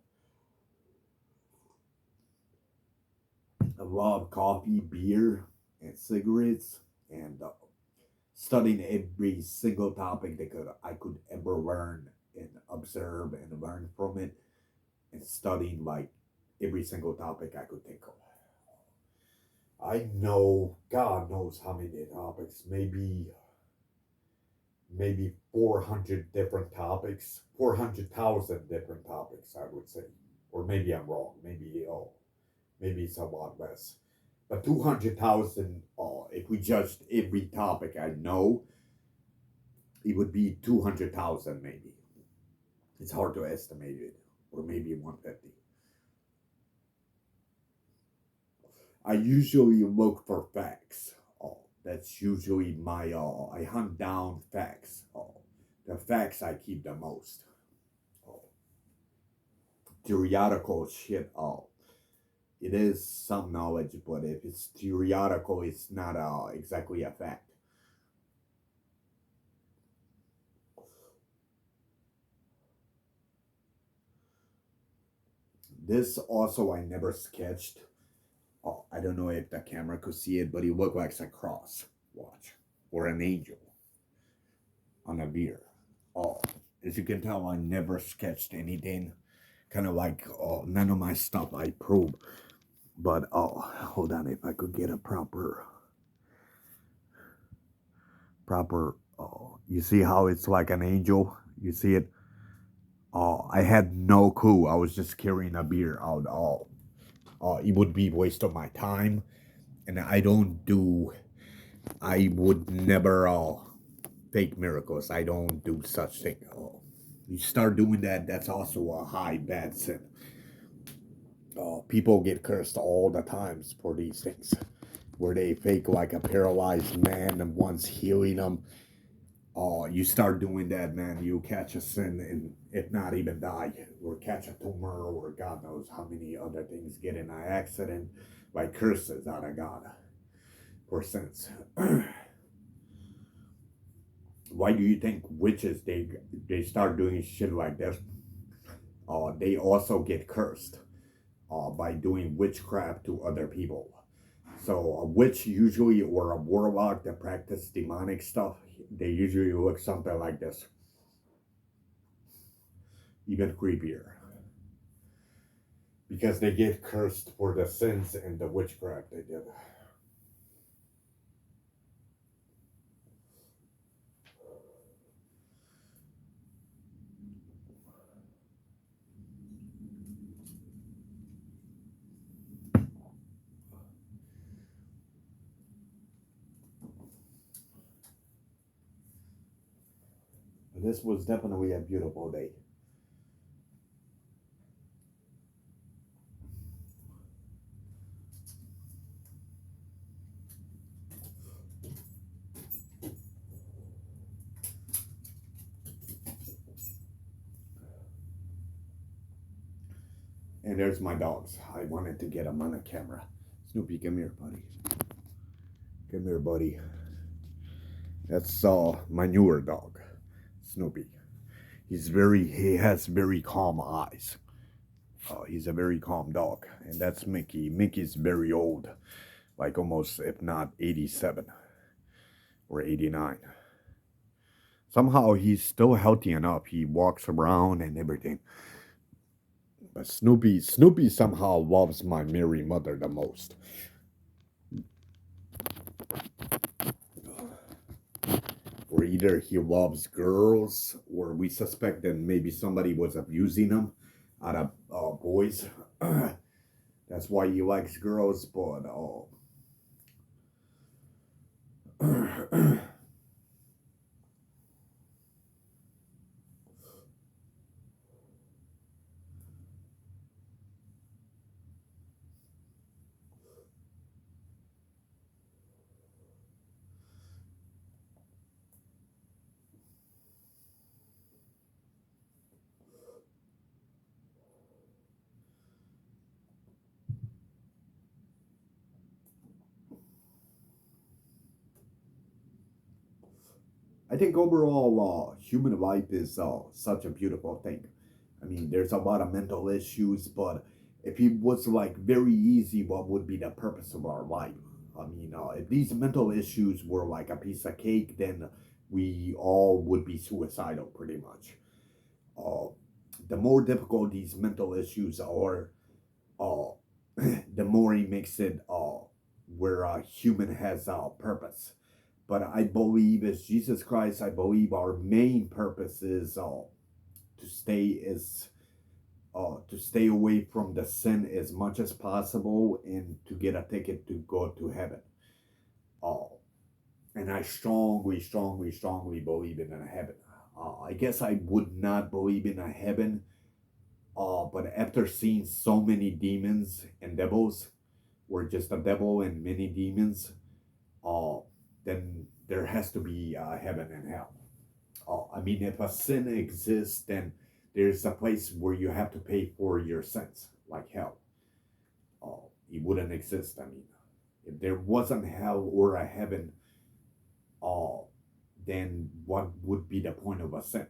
I love coffee, beer, and cigarettes, and studying every single topic that I could ever learn and observe and learn from it, and studying like every single topic I could think of. I know, God knows how many topics, maybe 400 different topics, 400,000 different topics, I would say. Or maybe I'm wrong. Maybe it's a lot less. But 200,000, if we judged every topic I know, it would be 200,000 maybe. It's hard to estimate it. Or maybe 150. I usually look for facts. That's usually I hunt down facts. The facts I keep the most. Oh, theoretical shit. It is some knowledge, but if it's theoretical, it's not exactly a fact. This also I never sketched. Oh, I don't know if the camera could see it, but it looked like a cross. Watch. Or an angel on a beer. Oh, as you can tell, I never sketched anything. Kind of like none of my stuff I probe. But hold on, if I could get a proper. You see how it's like an angel? You see it? I had no clue. I was just carrying a beer out. It would be waste of my time, and I don't do. I would never fake miracles. I don't do such thing. You start doing that, that's also a high bad sin. People get cursed all the times for these things, where they fake like a paralyzed man and once healing them. You start doing that, man, you catch a sin and if not even die, or catch a tumor, or God knows how many other things, get in an accident, like curses out of God for sins. Why do you think witches they start doing shit like this? They also get cursed by doing witchcraft to other people. So a witch usually, or a warlock that practice demonic stuff, they usually look something like this. Even creepier. Because they get cursed for the sins and the witchcraft they did. this was definitely a beautiful day. And there's my dogs. I wanted to get them on a camera. Snoopy, come here, buddy. Come here, buddy. That's my newer dog, Snoopy. He has very calm eyes. He's a very calm dog. And that's Mickey. Mickey's very old, like almost, if not 87 or 89. Somehow he's still healthy enough. He walks around and everything. But Snoopy somehow loves my Mary mother the most. Or either he loves girls, or we suspect that maybe somebody was abusing him out of boys. That's why he likes girls, but I think overall, human life is such a beautiful thing. I mean, there's a lot of mental issues, but if it was like very easy, what would be the purpose of our life? I mean, if these mental issues were like a piece of cake, then we all would be suicidal pretty much. Uh, the more difficult these mental issues are, uh, the more it makes it where a human has a purpose. But I believe as Jesus Christ, I believe our main purpose is to stay away from the sin as much as possible and to get a ticket to go to heaven. Uh, and I strongly, strongly, strongly believe in a heaven. I guess I would not believe in a heaven, but after seeing so many demons and devils, or just a devil and many demons, uh, then there has to be heaven and hell. I mean, if a sin exists, then there's a place where you have to pay for your sins, like hell. It wouldn't exist. I mean, if there wasn't hell or a heaven, uh, then what would be the point of a sin?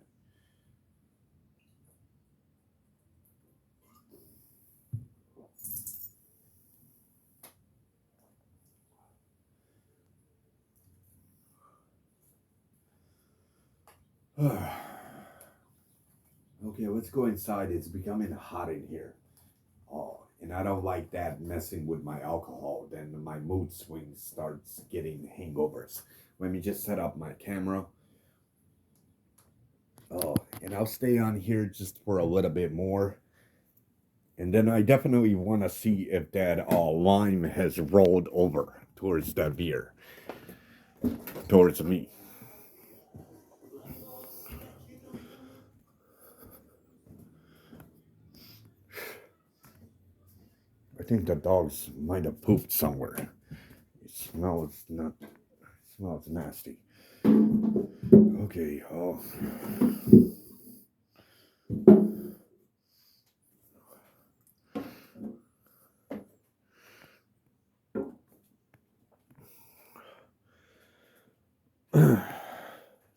Okay, let's go inside. It's becoming hot in here. And I don't like that messing with my alcohol. Then my mood swings starts getting hangovers. Let me just set up my camera. And I'll stay on here just for a little bit more. And then I definitely want to see if that lime has rolled over towards that beer, towards me. I think the dogs might have pooped somewhere. It smells nasty. Okay,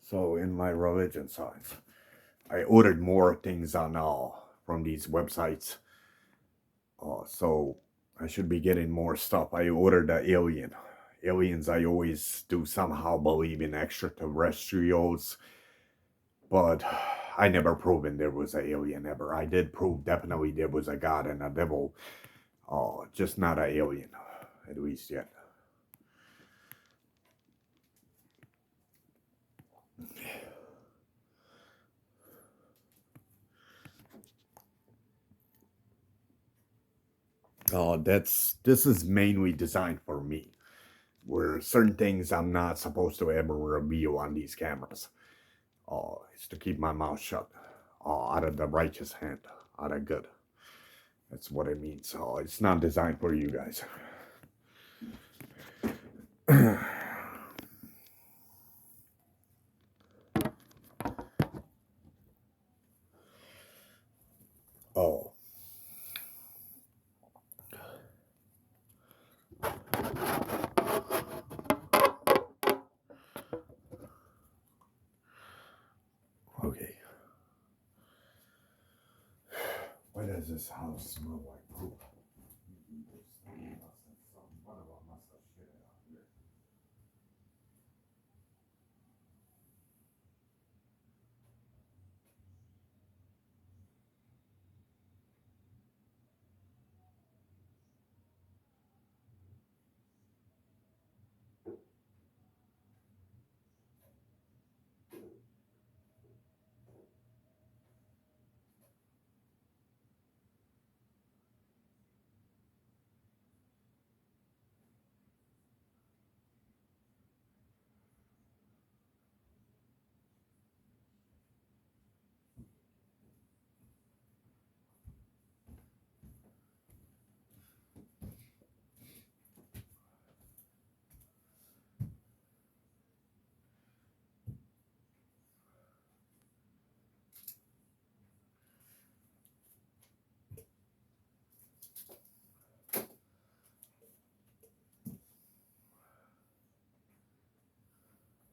so in my religion science, I ordered more things on from these websites. So I should be getting more stuff. I ordered the alien. Aliens, I always do somehow believe in extraterrestrials, but I never proven there was an alien ever. I did prove definitely there was a god and a devil, just not an alien, at least yet. This is mainly designed for me, where certain things I'm not supposed to ever reveal on these cameras. is to keep my mouth shut. Out of the righteous hand, out of good. That's what it means. So it's not designed for you guys. Oh. Okay. Why does this house smell like poop? One of them must have shit out here.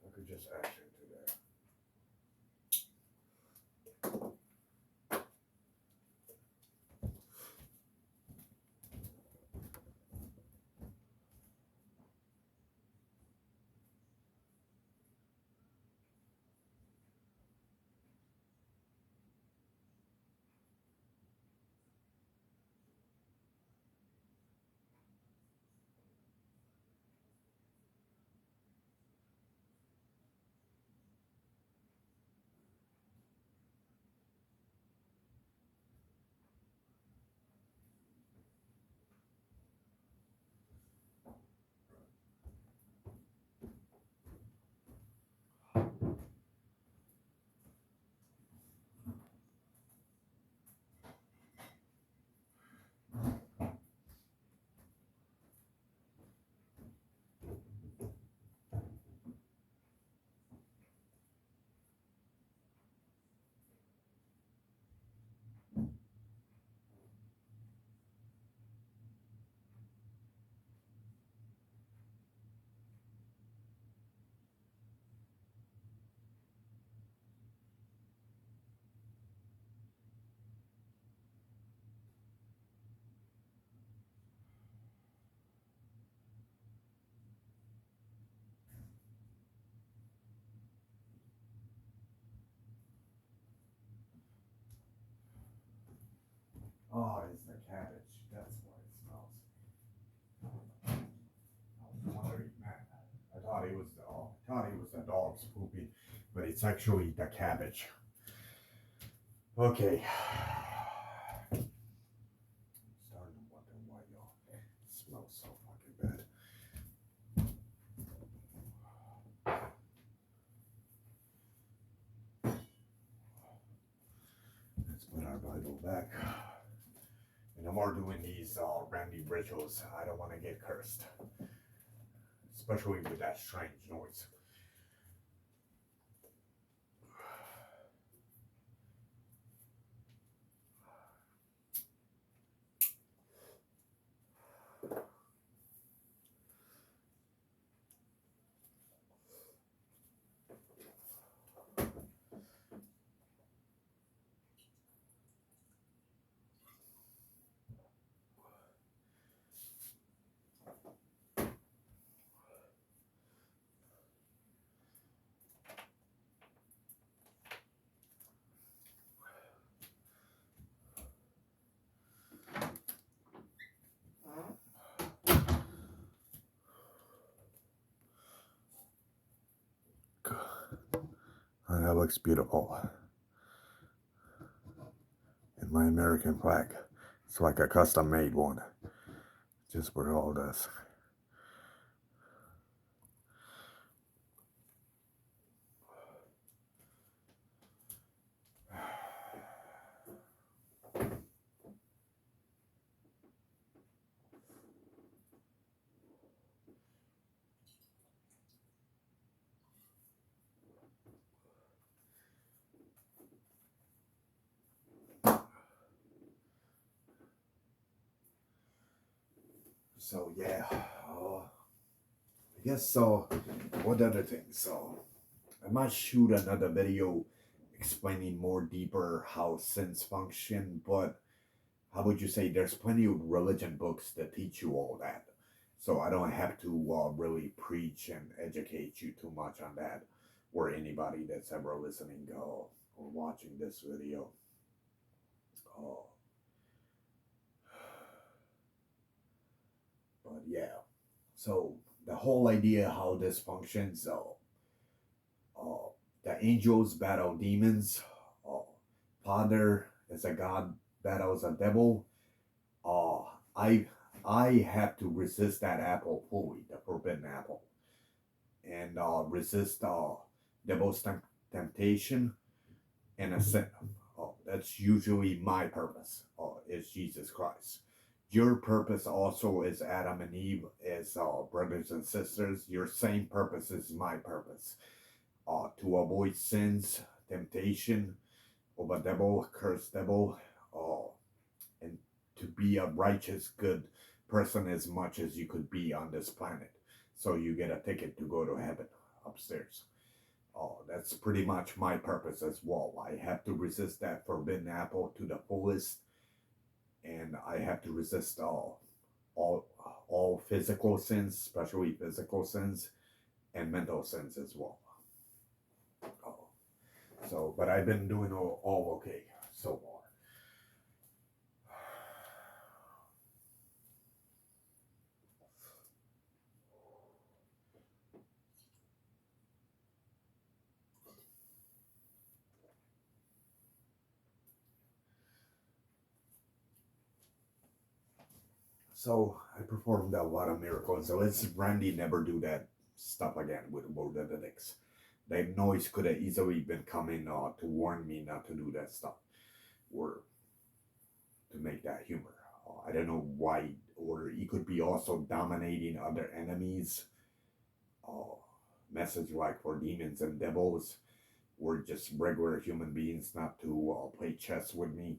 I could just action to that. Oh, it's the cabbage. That's why it smells. I was wondering, man. I thought it was the dog's poopy, but it's actually the cabbage. Okay. I'm starting to wonder why y'all smell so fucking bad. Let's put our Bible back. And no more doing these random rituals. I don't want to get cursed. Especially with that strange noise. That looks beautiful. And my American flag. It's like a custom made one. Just for all this. So yeah, I guess so. What other things? So I might shoot another video explaining more deeper how sins function, but how would you say there's plenty of religion books that teach you all that. So I don't have to really preach and educate you too much on that, or anybody that's ever listening or watching this video. Oh, but yeah, so the whole idea how this functions, uh, the angels battle demons, uh, Father is a god battles a devil. Uh, I I have to resist that apple fully, the forbidden apple, and resist devil's temptation and a sin. That's usually my purpose. Is Jesus Christ. Your purpose also is Adam and Eve, as brothers and sisters. Your same purpose is my purpose. To avoid sins, temptation of a devil, cursed devil, and to be a righteous, good person as much as you could be on this planet. So you get a ticket to go to heaven upstairs. That's pretty much my purpose as well. I have to resist that forbidden apple to the fullest, and I have to resist all all physical sins, especially physical sins, and mental sins as well. Oh, so, but I've been doing all okay so far. So I performed a lot of miracles. So let's Randy never do that stuff again with World Athletics. That noise could have easily been coming to warn me not to do that stuff or to make that humor. I don't know why, or he could be also dominating other enemies. Uh, Message like for demons and devils, or just regular human beings not to play chess with me.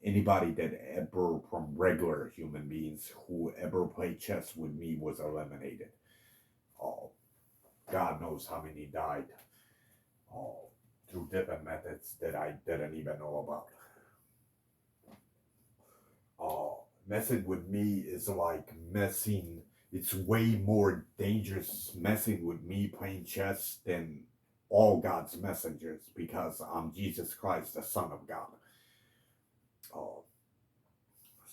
Anybody that ever from regular human beings who ever played chess with me was eliminated. Uh, God knows how many died uh, through different methods that I didn't even know about. Messing with me is like messing. It's way more dangerous messing with me playing chess than all God's messengers because I'm Jesus Christ, the Son of God. Uh,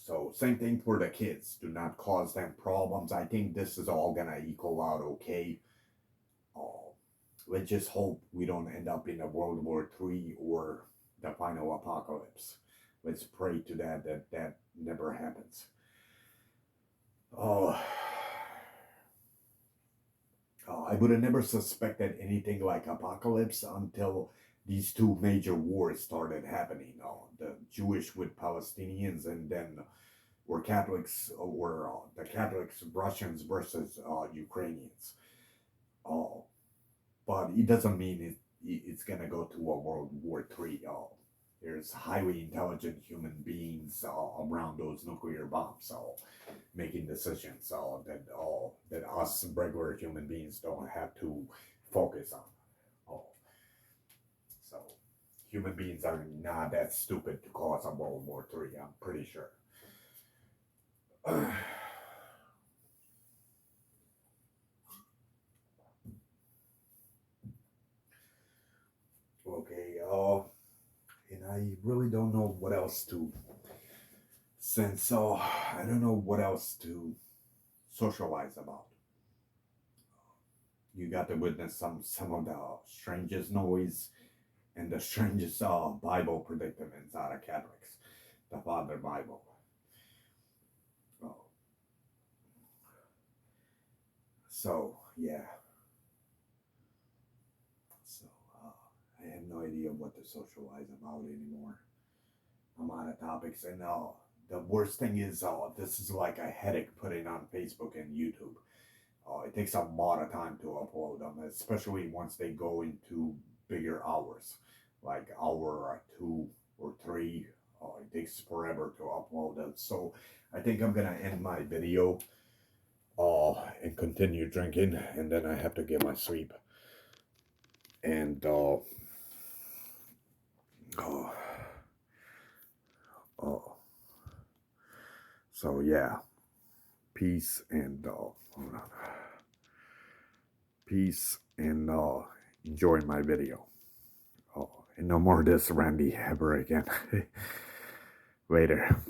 So same thing for the kids. Do not cause them problems. I think this is all gonna equal out okay. Uh, let's just hope we don't end up in a World War III or the final apocalypse. Let's pray to that never happens. Oh, I would have never suspected anything like apocalypse until these two major wars started happening. The Jewish with Palestinians, and then or Catholics or the Catholics Russians versus Ukrainians. Uh, but it doesn't mean it's gonna go to a World War III. There's highly intelligent human beings around those nuclear bombs, making decisions that us regular human beings don't have to focus on. Uh, so human beings are not that stupid to cause a World War III. I'm pretty sure. Okay, and I really don't know what else to since I don't know what else to socialize about. You got to witness some of the strangest noise and the strangest Bible predicaments out of Catholics, the Father Bible. Oh, so yeah, so I have no idea what to socialize about anymore. I'm out of topics, and the worst thing is this is like a headache putting on Facebook and YouTube. It takes a lot of time to upload them, especially once they go into bigger hours, like hour or two or three. It takes forever to upload it. So I think I'm gonna end my video and continue drinking, and then I have to get my sleep. And oh, oh, so yeah, peace and hold on. Peace and enjoy my video. Oh, and no more of this Randy ever again. Later.